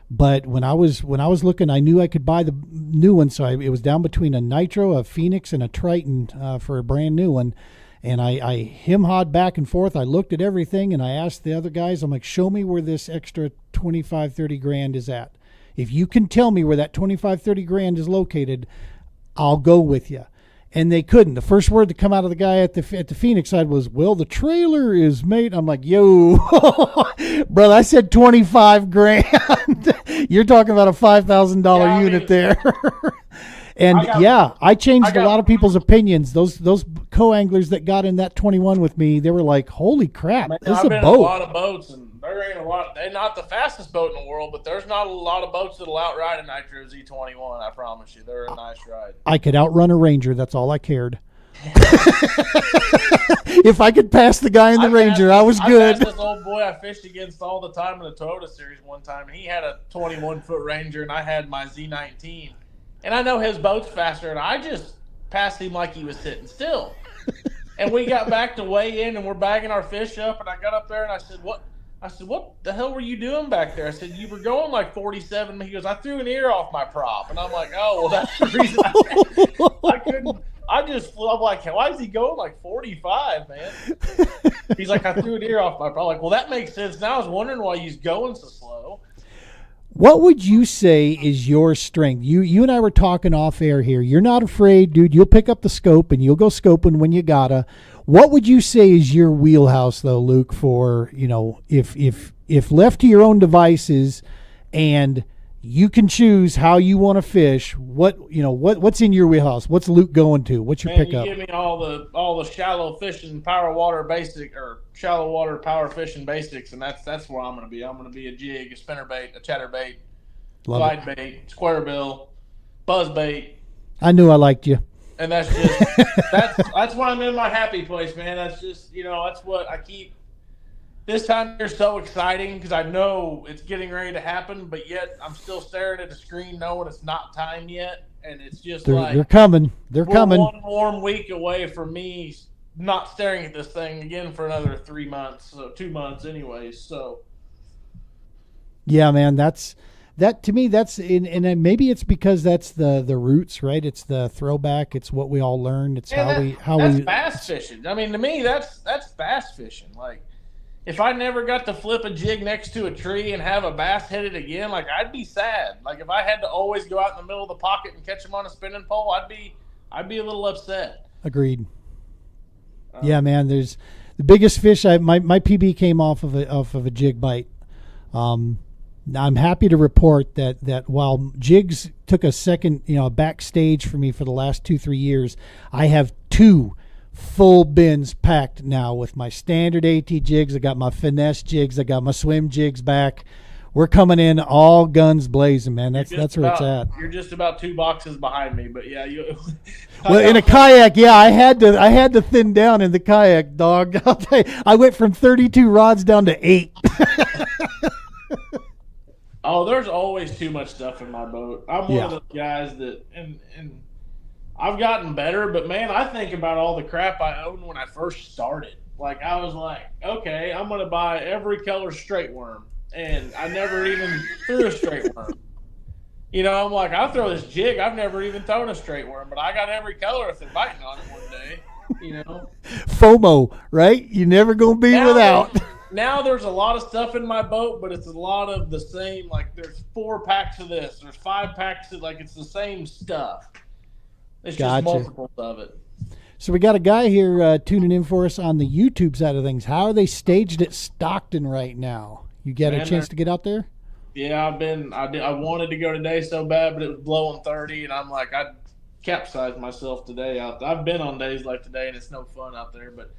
but when I was looking, I knew I could buy the new one, so it was down between a Nitro, a Phoenix, and a Triton for a brand new one. And I him-hawed back and forth. I looked at everything, and I asked the other guys, I'm like, show me where this extra 25, 30 grand is at. If you can tell me where that 25, 30 grand is located, I'll go with you. And they couldn't. The first word to come out of the guy at the Phoenix side was, well, the trailer is made. I'm like, yo, brother, I said 25 grand. You're talking about a $5,000 unit there. And I changed a lot of people's opinions. Those co-anglers that got in that 21 with me, they were like, holy crap, this is a boat. I've been in a lot of boats, and there ain't a lot. They're not the fastest boat in the world, but there's not a lot of boats that'll outride a Nitro Z21, I promise you. They're a nice ride. I could outrun a Ranger. That's all I cared. If I could pass the guy in the Ranger, I was good. I passed this old boy I fished against all the time in the Toyota Series one time, and he had a 21-foot Ranger, and I had my Z19. And I know his boat's faster, and I just passed him like he was sitting still. And we got back to weigh in, and we're bagging our fish up, and I got up there, and I said, what the hell were you doing back there? I said, you were going like 47. He goes, I threw an ear off my prop. And I'm like, oh, well, that's the reason I couldn't. I'm like, why is he going like 45, man? He's like, I threw an ear off my prop. I'm like, well, that makes sense. Now I was wondering why he's going so slow. What would you say is your strength? You and I were talking off air here. You're not afraid, dude. You'll pick up the scope and you'll go scoping when you gotta. What would you say is your wheelhouse, though, Luke? For if left to your own devices, and you can choose how you want to fish, what's in your wheelhouse? What's Luke going to? What's your pickup? You give me all the shallow fishing, power water basic, or shallow water power fishing basics, and that's where I'm going to be. I'm going to be a jig, a spinnerbait, a chatterbait, glide bait, square bill, buzz bait. I knew I liked you. And that's just that's why I'm in my happy place, man. That's just that's what I keep. This time of year so exciting because I know it's getting ready to happen, but yet I'm still staring at the screen knowing it's not time yet. and it's just they're coming. They're we're coming. one warm week away from me not staring at this thing again for another 3 months, so 2 months anyways. So yeah, man, that to me. That's and maybe it's because that's the roots, right? It's the throwback. It's what we all learned. It's that's bass fishing. I mean, to me, that's bass fishing. Like, if I never got to flip a jig next to a tree and have a bass hit it again, like, I'd be sad. Like, if I had to always go out in the middle of the pocket and catch them on a spinning pole, I'd be a little upset. Agreed. Yeah, man. There's the biggest fish. My PB came off of a jig bite. I'm happy to report that while jigs took a second, backstage for me for the last 2-3 years, I have 2 full bins packed now with my standard AT jigs. I got my finesse jigs. I got my swim jigs back. We're coming in all guns blazing, man. That's where it's at. You're just about 2 boxes behind me, but yeah, you. Well, in a kayak, yeah, I had to thin down in the kayak, dog. I'll tell you, I went from 32 rods down to 8. Oh, there's always too much stuff in my boat. I'm one of those guys that, and I've gotten better, but man, I think about all the crap I owned when I first started. Like, I was like, okay, I'm going to buy every color straight worm. And I never even threw a straight worm. I'm like, I'll throw this jig. I've never even thrown a straight worm, but I got every color if they're biting on it one day, FOMO, right? You're never going to be without. Now there's a lot of stuff in my boat, but it's a lot of the same. Like, there's 4 packs of this. There's 5 packs of, like, it's the same stuff. It's just multiples of it. So we got a guy here tuning in for us on the YouTube side of things. How are they staged at Stockton right now? You get a chance to get out there? Yeah, I wanted to go today so bad, but it was blowing 30, and I'm like, I'd capsize myself today out there. I've been on days like today, and it's no fun out there, but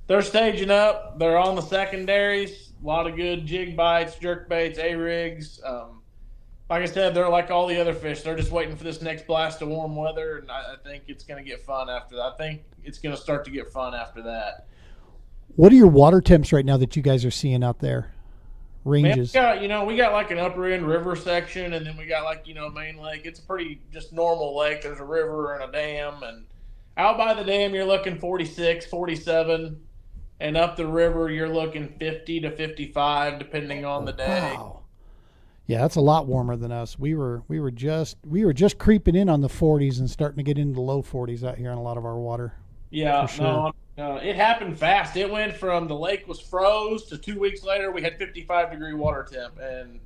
they're staging up. They're on the secondaries. A lot of good jig bites, jerk baits, A-rigs. Like I said, they're like all the other fish. They're just waiting for this next blast of warm weather, and I think it's going to get fun after that. I think it's going to start to get fun after that. What are your water temps right now that you guys are seeing out there? Ranges? Man, we got like an upper end river section, and then we got like, main lake. It's a pretty just normal lake. There's a river and a dam, and out by the dam, you're looking 46, 47. And up the river, you're looking 50 to 55, depending on the day. Wow. Yeah, that's a lot warmer than us. We were just creeping in on the 40s and starting to get into the low 40s out here on a lot of our water. Yeah, sure. no, it happened fast. It went from the lake was froze to 2 weeks later we had 55-degree water temp, and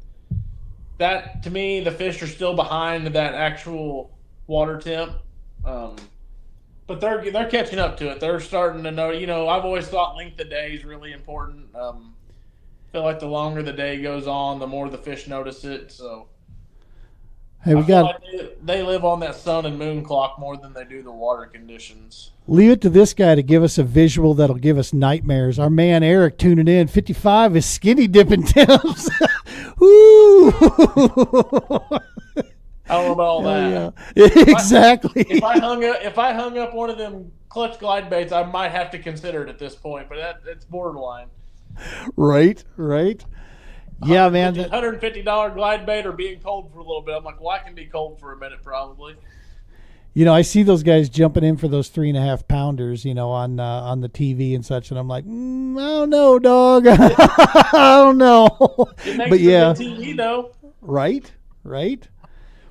that, to me, the fish are still behind that actual water temp. But they're catching up to it. They're starting to know. I've always thought length of day is really important. Feel like the longer the day goes on, the more the fish notice it. So, hey, they live on that sun and moon clock more than they do the water conditions. Leave it to this guy to give us a visual that'll give us nightmares. Our man Eric tuning in. 55 is skinny dipping temps. Woo! I don't know about all that. Yeah. Exactly. If I hung up one of them clutch glide baits, I might have to consider it at this point. But that's borderline. Right. Yeah, man. $150 glide bait or being cold for a little bit. I'm like, well, I can be cold for a minute probably. I see those guys jumping in for those 3.5 pounders, on the TV and such, and I'm like, I don't know, dog. I don't know. It makes but yeah, good TV though. Right.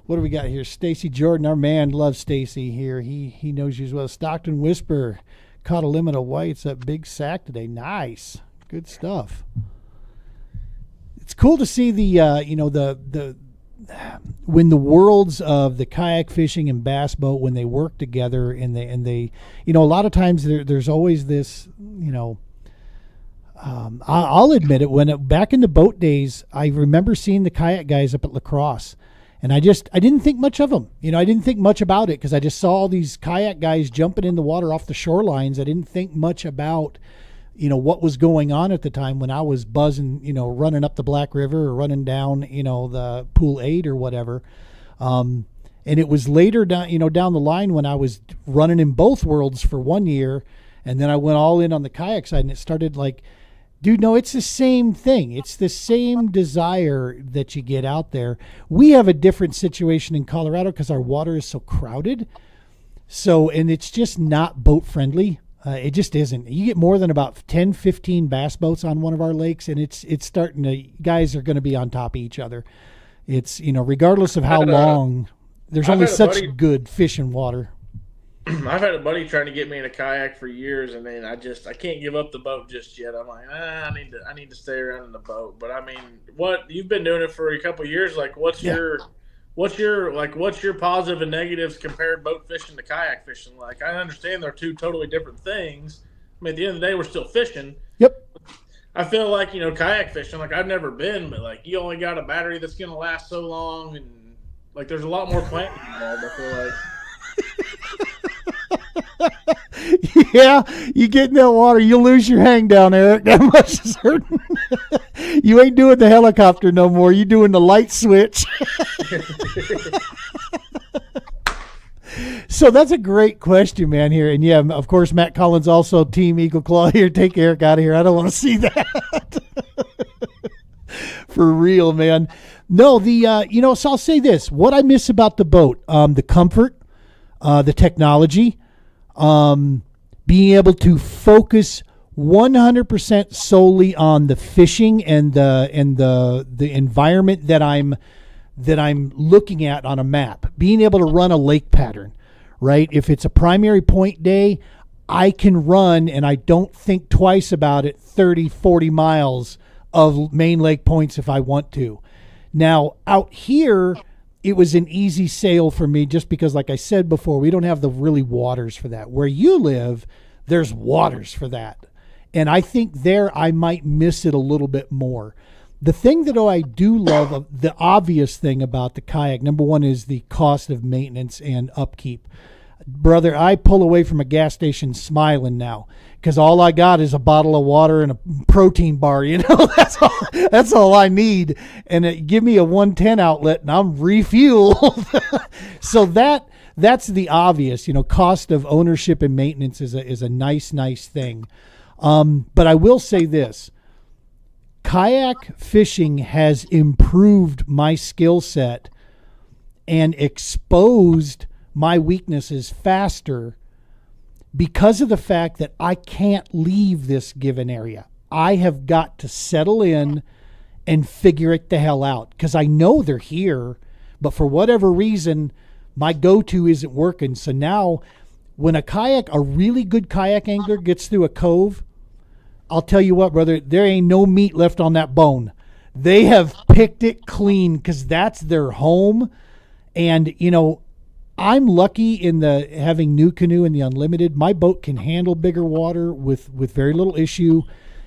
What do we got here? Stacy Jordan, our man, loves Stacy here. He knows you as well. Stockton Whisper caught a limit of whites at Big Sack today. Nice, good stuff. It's cool to see the when the worlds of the kayak fishing and bass boat, when they work together, and they a lot of times there's always this I'll admit it, back in the boat days, I remember seeing the kayak guys up at La Crosse. And I didn't think much of them. I didn't think much about it because I just saw all these kayak guys jumping in the water off the shorelines. I didn't think much about, what was going on at the time when I was buzzing, running up the Black River or running down, the Pool 8 or whatever. And it was later down the line when I was running in both worlds for 1 year. And then I went all in on the kayak side, and it started like Dude, no, it's the same thing. It's the same desire that you get out there. We have a different situation in Colorado because our water is so crowded. So, and it's just not boat friendly. It just isn't. You get more than about 10, 15 bass boats on one of our lakes, and it's starting to, guys are going to be on top of each other. It's, regardless of how long, there's only such good fish and water. I've had a buddy trying to get me in a kayak for years, and then I can't give up the boat just yet. I'm like, I need to stay around in the boat. But I mean, what you've been doing it for a couple of years, like what's your positive and negatives compared boat fishing to kayak fishing? Like, I understand they're two totally different things. I mean, at the end of the day, we're still fishing. Yep. I feel like, kayak fishing, like I've never been, but like you only got a battery that's going to last so long, and like there's a lot more planning involved, I feel like. Yeah, you get in that water, you lose your hang down, Eric. That much is certain. You ain't doing the helicopter no more. You doing the light switch. So that's a great question, man. Here, and yeah, of course, Matt Collins also Team Eagle Claw here. Take Eric out of here. I don't want to see that. For real, man. No, so I'll say this: what I miss about the boat, the comfort. The technology, being able to focus 100% solely on the fishing and the environment that I'm looking at on a map, being able to run a lake pattern, right? If it's a primary point day, I can run, and I don't think twice about it, 30, 40 miles of main lake points if I want to. Now, out here, it was an easy sail for me just because, like I said before, we don't have the really waters for that. Where you live, there's waters for that. And I think there I might miss it a little bit more. The thing that I do love, the obvious thing about the kayak, number one, is the cost of maintenance and upkeep. Brother, I pull away from a gas station smiling now because all I got is a bottle of water and a protein bar. That's all I need. And give me a 110 outlet and I'm refueled. So that's the obvious, cost of ownership and maintenance is a nice thing. But I will say this: kayak fishing has improved my skill set and exposed my weaknesses faster because of the fact that I can't leave this given area. I have got to settle in and figure it the hell out because I know they're here, but for whatever reason, my go-to isn't working. So now when a really good kayak angler gets through a cove, I'll tell you what, brother, there ain't no meat left on that bone. They have picked it clean because that's their home. And, I'm lucky in the having New Canoe and the Unlimited. My boat can handle bigger water with very little issue,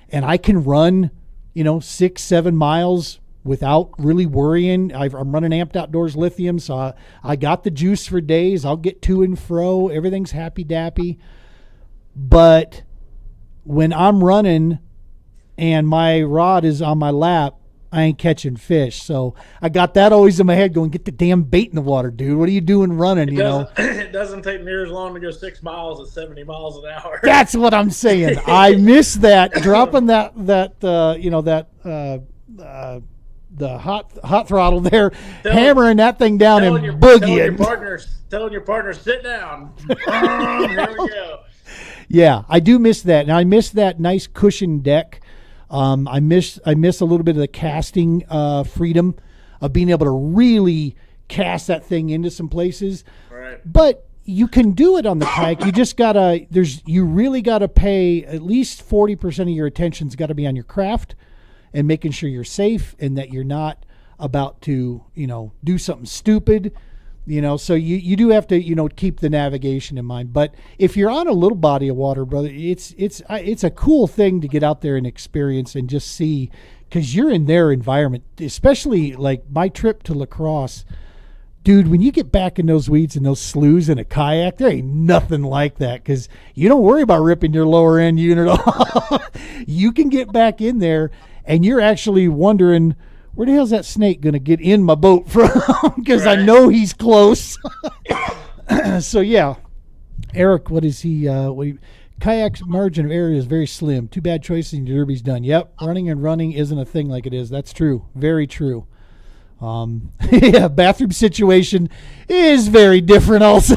and I can run, 6-7 miles without really worrying. I'm running Amped Outdoors lithium, so I got the juice for days. I'll get to and fro. Everything's happy dappy. But when I'm running and my rod is on my lap, I ain't catching fish. So I got that always in my head going, get the damn bait in the water, dude. What are you doing running, It doesn't take near as long to go 6 miles at 70 miles an hour. That's what I'm saying. I miss that. Dropping the hot throttle there, hammering that thing down and boogieing. Telling your partner, sit down. Here we go. Yeah, I do miss that. Now I miss that nice cushion deck. I miss a little bit of the casting freedom of being able to really cast that thing into some places. Right. But you can do it on the kayak. You just you really gotta pay at least 40% of your attention's got to be on your craft and making sure you're safe and that you're not about to, do something stupid. So you do have to, keep the navigation in mind. But if you're on a little body of water, brother, it's a cool thing to get out there and experience and just see, because you're in their environment, especially like my trip to La Crosse. Dude, when you get back in those weeds and those sloughs in a kayak, there ain't nothing like that because you don't worry about ripping your lower end unit off. You can get back in there and you're actually wondering, where the hell's that snake going to get in my boat from? Because right. I know he's close. So, yeah. Eric, what is he? Kayak's margin of error is very slim. Too bad choices and derby's done. Yep, running and running isn't a thing like it is. That's true. Very true. Yeah, bathroom situation is very different also.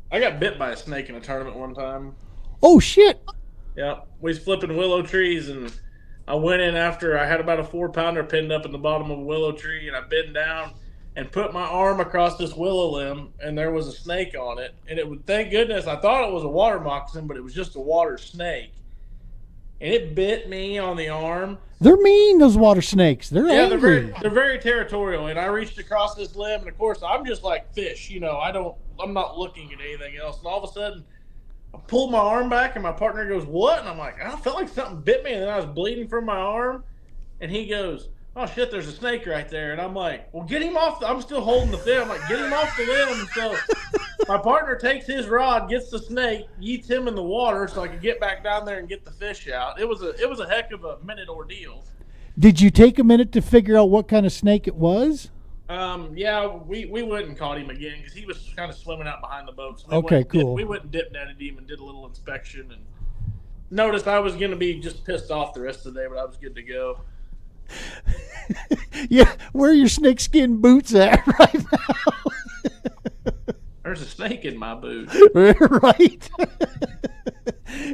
I got bit by a snake in a tournament one time. Oh, shit. Yeah, we was flipping willow trees, and I went in after I had about a 4-pounder pinned up in the bottom of a willow tree, and I bent down and put my arm across this willow limb, and there was a snake on it. And it would, thank goodness, I thought it was a water moccasin, but it was just a water snake. And it bit me on the arm. They're mean, those water snakes. They're angry. They're very territorial. And I reached across this limb, and of course, I'm just like fish, I'm not looking at anything else. And all of a sudden, I pulled my arm back, and my partner goes, "What?" And I'm like, I felt like something bit me, and then I was bleeding from my arm. And he goes, "Oh shit, there's a snake right there." And I'm like, "Well, get him off I'm still holding the fin. I'm like, get him off the limb." So my partner takes his rod, gets the snake, yeets him in the water so I could get back down there and get the fish out. It was a heck of a minute ordeal. Did you take a minute to figure out what kind of snake it was? Yeah, we went and caught him again because he was kind of swimming out behind the boat. So we went and dip netted him and did a little inspection and noticed I was going to be just pissed off the rest of the day, but I was good to go. Yeah, where are your snakeskin boots at right now? There's a snake in my boot. Right.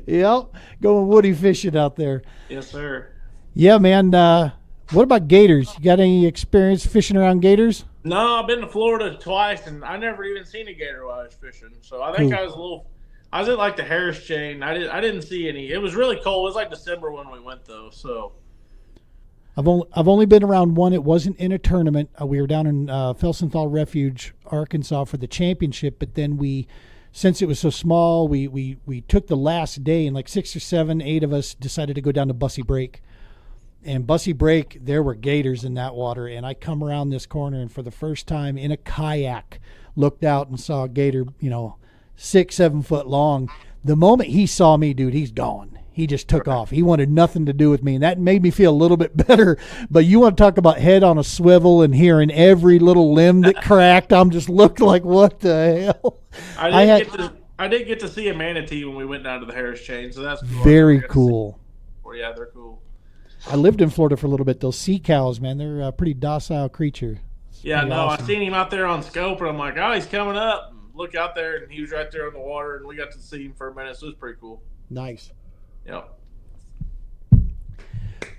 Yep, going woody fishing out there. Yes, sir. Yeah, man. What about gators? You got any experience fishing around gators? No, I've been to Florida twice, and I never even seen a gator while I was fishing. So I think Cool. I was at like the Harris chain. I didn't see any. It was really cold. It was like December when we went though. So I've only been around one. It wasn't in a tournament. We were down in Felsenthal Refuge, Arkansas, for the championship. But then since it was so small, we took the last day, and like 6 or 7, 8 of us decided to go down to Bussy Break. And Bussy Break, there were gators in that water. And I come around this corner, and for the first time in a kayak, looked out and saw a gator, 6, 7 foot long. The moment he saw me, dude, he's gone. He just took off. He wanted nothing to do with me, and that made me feel a little bit better. But you want to talk about head on a swivel and hearing every little limb that cracked? I'm just looked like, what the hell? I did get to see a manatee when we went down to the Harris chain, so that's cool. Very cool. Yeah, they're cool. I lived in Florida for a little bit. Those sea cows, man, they're a pretty docile creature. Yeah, no, awesome. I seen him out there on scope, and I'm like, oh, he's coming up. Look out there, and he was right there on the water, and we got to see him for a minute, so it was pretty cool. Nice. Yep.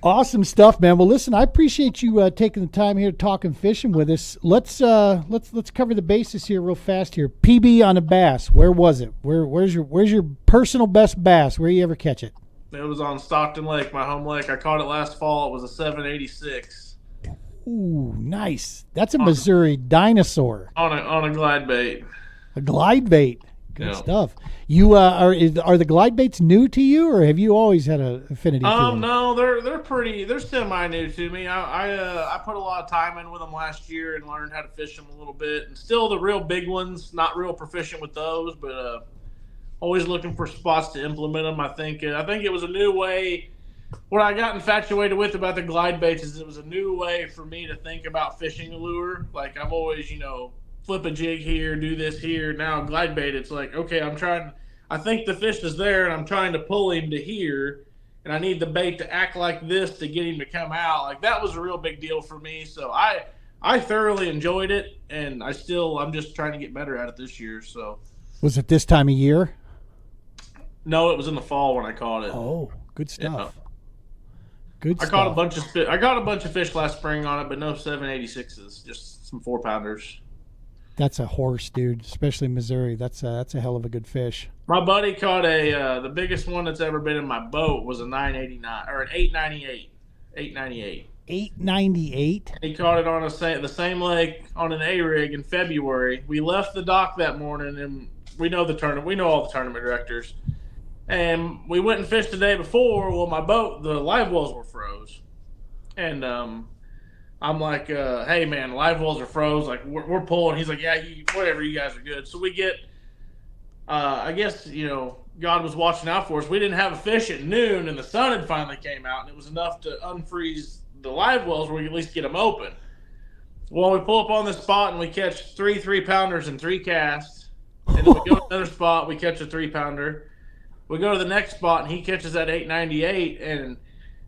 Awesome stuff, man. Well, listen, I appreciate you taking the time here talking fishing with us. Let's cover the bases here real fast here. PB on a bass. Where was it? Where's your personal best bass? Where you ever catch it? It was on Stockton Lake, my home lake. I caught it last fall. It was a 786. Ooh, nice. That's a Missouri dinosaur. On a glide bait. A glide bait. Good stuff. You are the glide baits new to you, or have you always had an affinity to them? No, they're semi new to me. I put a lot of time in with them last year and learned how to fish them a little bit. And still the real big ones, not real proficient with those, but always looking for spots to implement them. I think it was a new way. What I got infatuated with about the glide baits is it was a new way for me to think about fishing a lure. Like I've always, flip a jig here, do this here. Now glide bait, it's like, okay, I think the fish is there and I'm trying to pull him to here and I need the bait to act like this to get him to come out. Like that was a real big deal for me. So I thoroughly enjoyed it and I'm just trying to get better at it this year. So was it this time of year? No, it was in the fall when I caught it. Oh, good stuff. Yeah. Good stuff. I caught a bunch of fish last spring on it, but no 786s, just some 4-pounders. That's a horse, dude. Especially in Missouri. That's a hell of a good fish. My buddy caught the biggest one that's ever been in my boat was a 989 or an 898. 898. 898. He caught it on the same lake on an A rig in February. We left the dock that morning, and we know the tournament. We know all the tournament directors. And we went and fished the day before. Well, my boat, the live wells were froze. And I'm like, hey, man, live wells are froze. Like, we're pulling. He's like, yeah, whatever, you guys are good. So we get, I guess, God was watching out for us. We didn't have a fish at noon, and the sun had finally came out, and it was enough to unfreeze the live wells where we could at least get them open. Well, we pull up on this spot, and we catch 3 3-pounders and 3 casts. And then we go to another spot, we catch a 3-pounder. We go to the next spot, and he catches that 898, and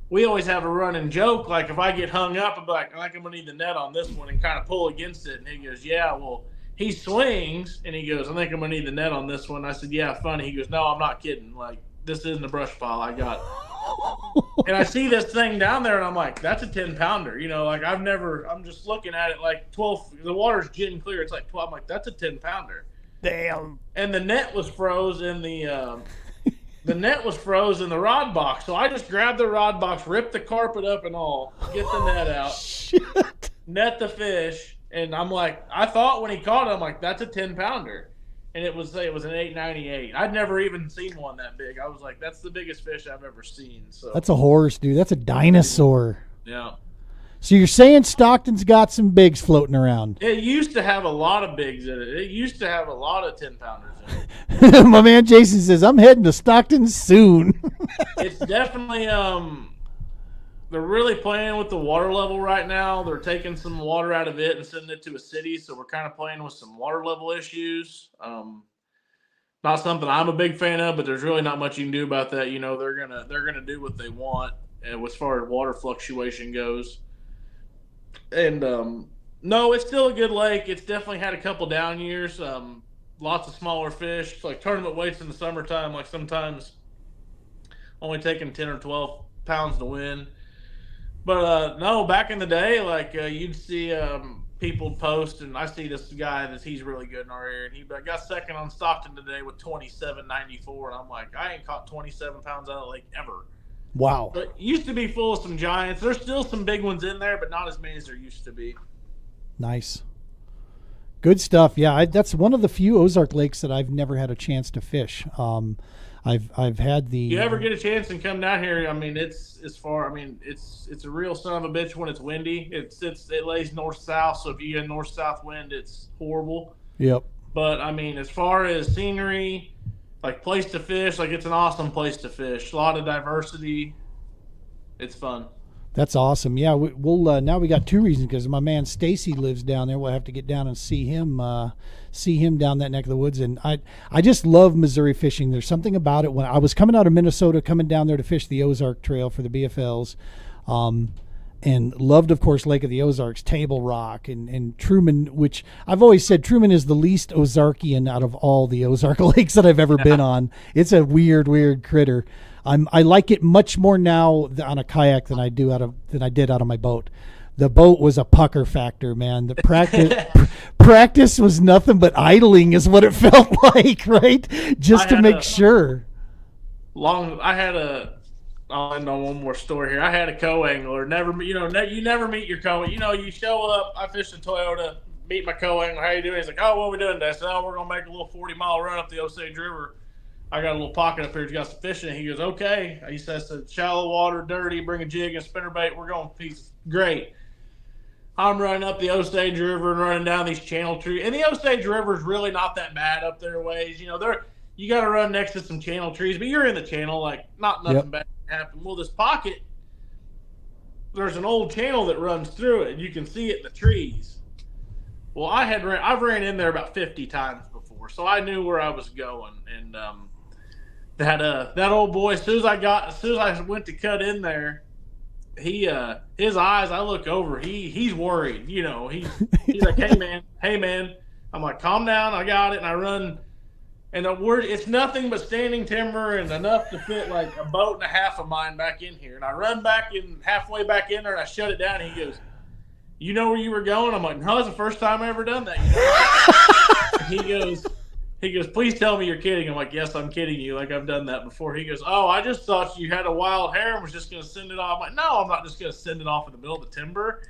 we always have a running joke. Like, if I get hung up, I'm like, I think I'm going to need the net on this one and kind of pull against it. And he goes, yeah, well, he swings, and he goes, I think I'm going to need the net on this one. I said, yeah, funny. He goes, no, I'm not kidding. Like, this isn't a brush pile. I got it. And I see this thing down there, and I'm like, that's a 10-pounder. You know, like, I'm just looking at it like 12. The water's getting clear. It's like 12. I'm like, that's a 10-pounder. Damn. And the net was froze in the net was froze in the rod box. So I just grabbed the rod box, ripped the carpet up and all, get the net out, Shit. net the fish. And I'm like, I thought when he caught it, I'm like, that's a 10-pounder. And it was an 898. I'd never even seen one that big. I was like, that's the biggest fish I've ever seen. So That's a horse, dude. That's a dinosaur. yeah. So you're saying Stockton's got some bigs floating around? It used to have a lot of bigs in it. It used to have a lot of 10-pounders in it. My man Jason says, I'm heading to Stockton soon. It's definitely they're really playing with the water level right now. They're taking some water out of it and sending it to a city, so we're kind of playing with some water level issues. Not something I'm a big fan of, but there's really not much you can do about that. You know, they're gonna do what they want as far as water fluctuation goes. And no, it's still a good lake. It's definitely had a couple down years. Lots of smaller fish, like tournament weights in the summertime. Like sometimes only taking 10 or 12 pounds to win. But no, back in the day, like you'd see people post, and I see this guy he's really good in our area, and he got second on Stockton today with 27.94, and I'm like, I ain't caught 27 pounds out of the lake ever. Wow. But it used to be full of some giants. There's still some big ones in there, but not as many as there used to be. Nice. Good stuff. Yeah, that's one of the few Ozark lakes that I've never had a chance to fish. I've had the. You ever get a chance and come down here? I mean, it's a real son of a bitch when it's windy. It lays north south, so if you get a north south wind, it's horrible. Yep. But I mean, as far as scenery, like place to fish, like it's an awesome place to fish. A lot of diversity. It's fun. That's awesome. Yeah, we'll now we got two reasons, because my man Stacy lives down there. We'll have to get down and see him down that neck of the woods. And I just love Missouri fishing. There's something about it. When I was coming out of Minnesota, coming down there to fish the Ozark Trail for the BFLs, and loved, of course, Lake of the Ozarks, Table Rock, and Truman, which I've always said Truman is the least Ozarkian out of all the Ozark lakes that I've ever been on. It's a weird critter. I like it much more now on a kayak than I did out of my boat. The boat was a pucker factor, man. The practice was nothing but idling, is what it felt like, right? Just to make sure. I'll end on one more story here. I had a co-angler. You never meet your co. You know, you show up. I fished a Toyota. Meet my co-angler. How you doing? He's like, oh, what are we doing today? I said, oh, we're gonna make a little 40-mile run up the Osage River. I got a little pocket up here. He's got some fishing. He goes, okay. He says, shallow water, dirty, bring a jig and spinnerbait. We're going. He's great. I'm running up the Osage River and running down these channel trees. And the Osage River is really not that bad up there ways. You know, you got to run next to some channel trees, but you're in the channel, like nothing bad can happen. Well, this pocket, there's an old channel that runs through it, and you can see it in the trees. Well, I've ran in there about 50 times before, so I knew where I was going. And that old boy, as soon as I went to cut in there, his eyes, I look over, he's worried. You know, he's like, hey man. I'm like, calm down, I got it. And I run, and it's nothing but standing timber and enough to fit like a boat and a half of mine back in here. And I run back in, halfway back in there, and I shut it down. And he goes, you know where you were going? I'm like, no, it's the first time I ever done that. You know? He goes, please tell me you're kidding. I'm like, yes, I'm kidding you. Like, I've done that before. He goes, oh, I just thought you had a wild hair and was just going to send it off. I'm like, no, I'm not just going to send it off in the middle of the timber.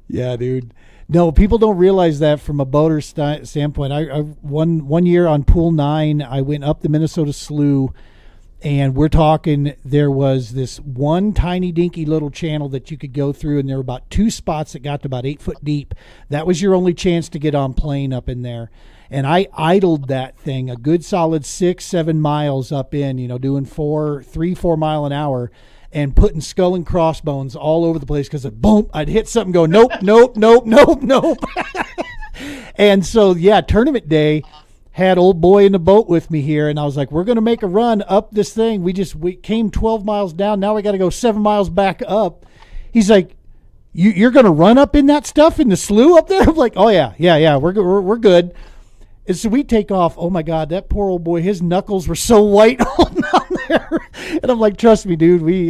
Yeah, dude. No, people don't realize that from a boater standpoint. I one year on Pool 9, I went up the Minnesota Slough, and we're talking, there was this one tiny dinky little channel that you could go through, and there were about 2 spots that got to about 8 foot deep. That was your only chance to get on plane up in there. And I idled that thing a good solid 6-7 miles up in, doing 3-4 mile an hour, and putting skull and crossbones all over the place, because boom, I'd hit something, go nope. And so, yeah, tournament day, had old boy in the boat with me here, and I was like, we're going to make a run up this thing. We came 12 miles down. Now we got to go 7 miles back up. He's like, you're going to run up in that stuff in the slough up there? I'm like, oh, yeah. We're good. And so we take off. Oh, my God, that poor old boy, his knuckles were so white holding on there. And I'm like, trust me, dude, we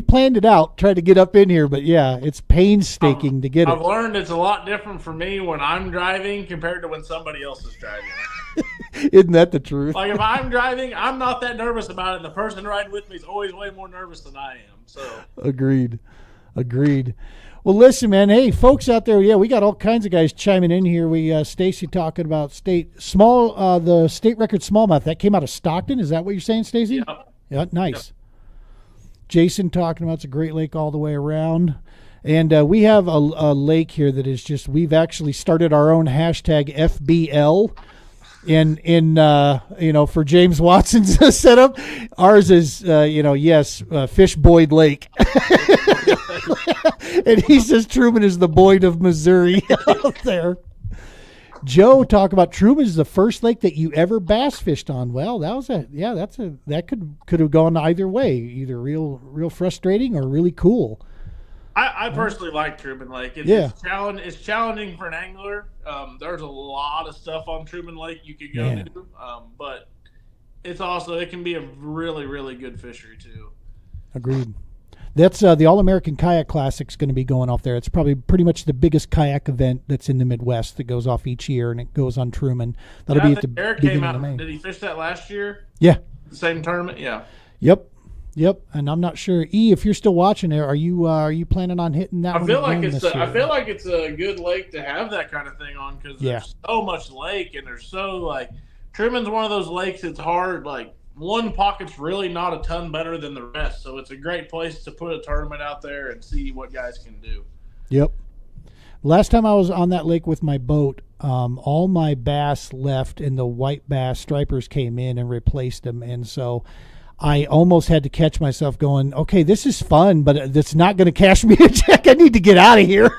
planned it out, tried to get up in here. But, yeah, it's painstaking to get it. I've learned it's a lot different for me when I'm driving compared to when somebody else is driving. Isn't that the truth? Like, if I'm driving, I'm not that nervous about it. The person riding with me is always way more nervous than I am. So Agreed. Well, listen, man. Hey, folks out there, yeah, we got all kinds of guys chiming in here. We Stacy talking about the state record smallmouth that came out of Stockton. Is that what you're saying, Stacy? Yep. Yeah, nice. Yep. Jason talking about it's a great lake all the way around, and we have a lake here that is just. We've actually started our own hashtag FBL. For James Watson's setup, ours is Fish Boyd Lake. And he says Truman is the Boyd of Missouri out there. Joe talk about Truman is the first lake that you ever bass fished on. Well, that could have gone either way, either real frustrating or really cool. I personally like Truman Lake. It's challenging for an angler. There's a lot of stuff on Truman Lake you could go do, but it can be a really, really good fishery too. Agreed. That's the All-American Kayak Classic's going to be going off there. It's probably pretty much the biggest kayak event that's in the Midwest that goes off each year, and it goes on Truman. That'll be at the Eric beginning came out. of May. Did he fish that last year? Yeah. The same tournament? Yeah. Yep. And I'm not sure, if you're still watching there, are you planning on hitting that? I feel like it's a good lake to have that kind of thing on because there's so much lake and there's so Truman's one of those lakes. It's hard one pocket's really not a ton better than the rest, so it's a great place to put a tournament out there and see what guys can do. Yep. Last time I was on that lake with my boat, all my bass left and the white bass stripers came in and replaced them, and so I almost had to catch myself going, okay, this is fun, but it's not going to cash me a check. I need to get out of here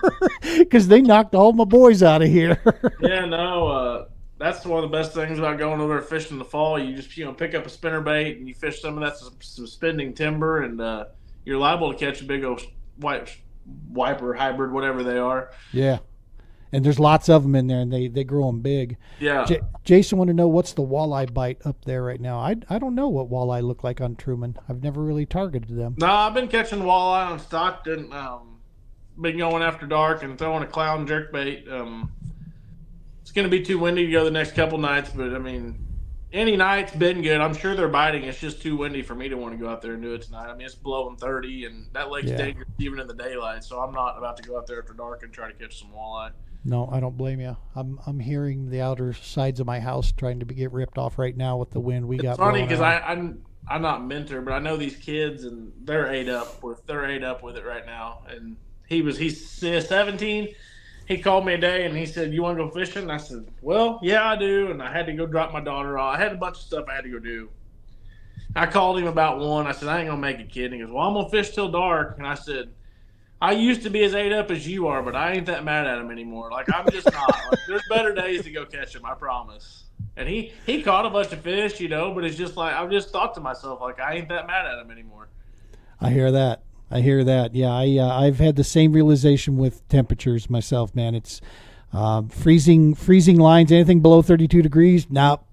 because they knocked all my boys out of here. Yeah, no, that's one of the best things about going over fishing in the fall. You just pick up a spinnerbait and you fish some of that suspending timber, and you're liable to catch a big old wiper hybrid, whatever they are. Yeah, and there's lots of them in there, and they grow them big. Yeah. Jason wanted to know what's the walleye bite up there right now. I don't know what walleye look like on Truman. I've never really targeted them. No, I've been catching walleye on Stockton. Been going after dark and throwing a clown jerkbait. It's going to be too windy to go the next couple nights, but any night's been good. I'm sure they're biting. It's just too windy for me to want to go out there and do it tonight. It's blowing 30, and that lake's dangerous even in the daylight, so I'm not about to go out there after dark and try to catch some walleye. No, I don't blame you. I'm hearing the outer sides of my house trying to get ripped off right now with the wind we got. It's funny because I'm not mentor, but I know these kids, and they're ate up with it right now. And he's 17. He called me a day and he said, "You want to go fishing?" And I said, "Well, yeah, I do." And I had to go drop my daughter off. I had a bunch of stuff I had to go do. I called him about 1. I said, "I ain't gonna make it, kid." And he goes, "Well, I'm gonna fish till dark." And I said, "I used to be as ate up as you are, but I ain't that mad at him anymore. I'm just not. There's better days to go catch him, I promise." And he caught a bunch of fish, but it's just I've just thought to myself, I ain't that mad at him anymore. I hear that. Yeah, I've had the same realization with temperatures myself, man. It's freezing lines, anything below 32 degrees. Nope.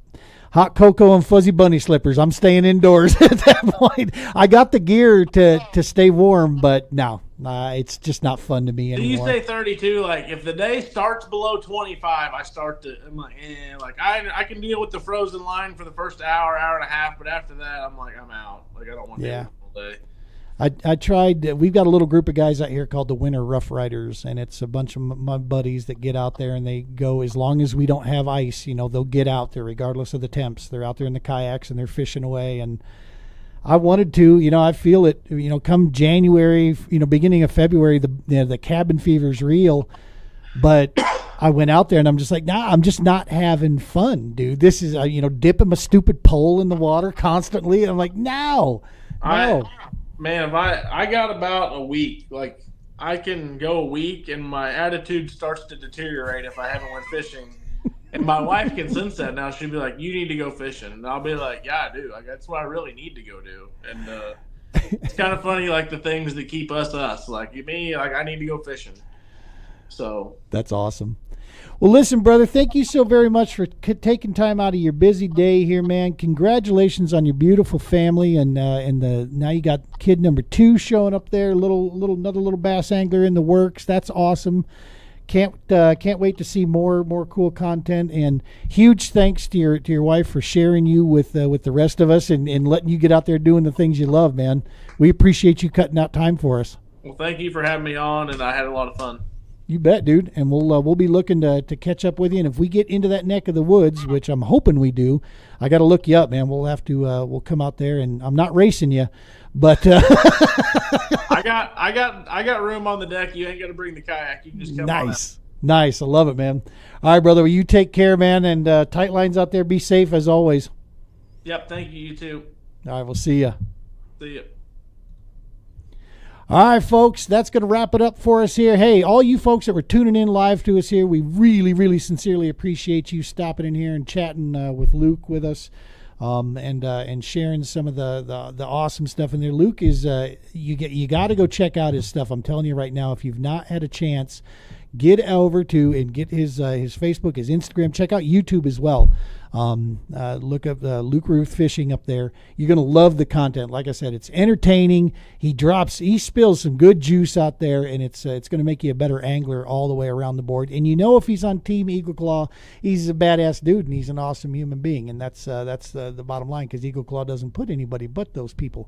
Hot cocoa and fuzzy bunny slippers. I'm staying indoors at that point. I got the gear to stay warm, but no, it's just not fun to me anymore. You say 32, if the day starts below 25, I'm I can deal with the frozen line for the first hour and a half, but after that, I'm I'm out. I don't want to do it all day. I tried. We've got a little group of guys out here called the Winter Rough Riders, and it's a bunch of my buddies that get out there and they go as long as we don't have ice. They'll get out there regardless of the temps. They're out there in the kayaks and they're fishing away. And I wanted to. I feel it. Come January, beginning of February, the cabin fever's real. But I went out there and I'm just I'm just not having fun, dude. This is dipping my stupid pole in the water constantly. And I'm no. Man, if I got about a week, I can go a week and my attitude starts to deteriorate if I haven't went fishing. And my wife can sense that now. She'll be like, "You need to go fishing," and I'll be like, "Yeah, I do. Like that's what I really need to go do." And it's kind of funny, like the things that keep us us. Like me, like I need to go fishing. So that's awesome. Well, listen, brother, thank you so very much for taking time out of your busy day here, man. Congratulations on your beautiful family, and now you got kid number 2 showing up there. Another little bass angler in the works. That's awesome. Can't wait to see more cool content, and huge thanks to your wife for sharing you with the rest of us and letting you get out there doing the things you love, man. We appreciate you cutting out time for us. Well, thank you for having me on, and I had a lot of fun. You bet, dude. And we'll be looking to catch up with you. And if we get into that neck of the woods, which I'm hoping we do, I got to look you up, man. We'll have to we'll come out there, and I'm not racing you, but I got room on the deck. You ain't got to bring the kayak. You can just come Nice. I love it, man. All right, brother. Well, you take care, man, and tight lines out there. Be safe as always. Yep. Thank you. You too. All right. We'll see ya. See ya. All right, folks, that's going to wrap it up for us here. Hey, all you folks that were tuning in live to us here, we really, really sincerely appreciate you stopping in here and chatting with Luke with us, and sharing some of the awesome stuff in there. Luke is you got to go check out his stuff. I'm telling you right now, if you've not had a chance, get over to and get his Facebook, his Instagram. Check out YouTube as well. Look up Luke Routh Fishing up there. You're going to love the content. Like I said, it's entertaining. He spills some good juice out there, and it's going to make you a better angler all the way around the board. And if he's on Team Eagle Claw, he's a badass dude, and he's an awesome human being. And that's the bottom line, because Eagle Claw doesn't put anybody but those people.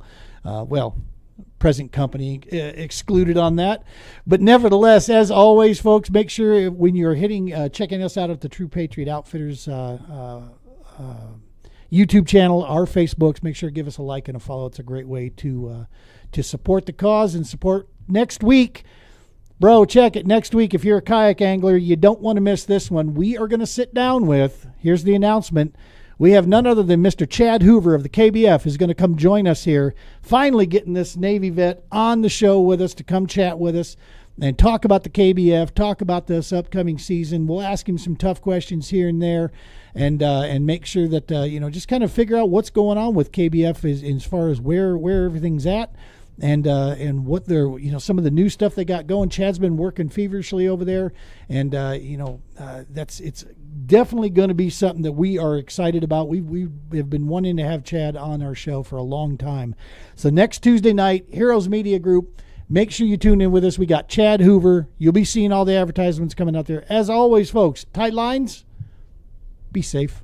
Present company excluded on that, but nevertheless, as always, folks, make sure when you're checking us out at the True Patriot Outfitters YouTube channel, our Facebooks, make sure to give us a like and a follow. It's a great way to support the cause and support next week. Bro, check it next week. If you're a kayak angler, you don't want to miss this one. We are going to sit down with, here's the announcement, we have none other than Mr. Chad Hoover of the KBF is going to come join us here, finally getting this Navy vet on the show with us to come chat with us and talk about the KBF, talk about this upcoming season. We'll ask him some tough questions here and there, and make sure that just kind of figure out what's going on with KBF as far as where everything's at. And what they're, some of the new stuff they got going. Chad's been working feverishly over there, and it's definitely going to be something that we are excited about. We have been wanting to have Chad on our show for a long time. So next Tuesday night, Heroes Media Group. Make sure you tune in with us. We got Chad Hoover. You'll be seeing all the advertisements coming out there. As always, folks, tight lines. Be safe.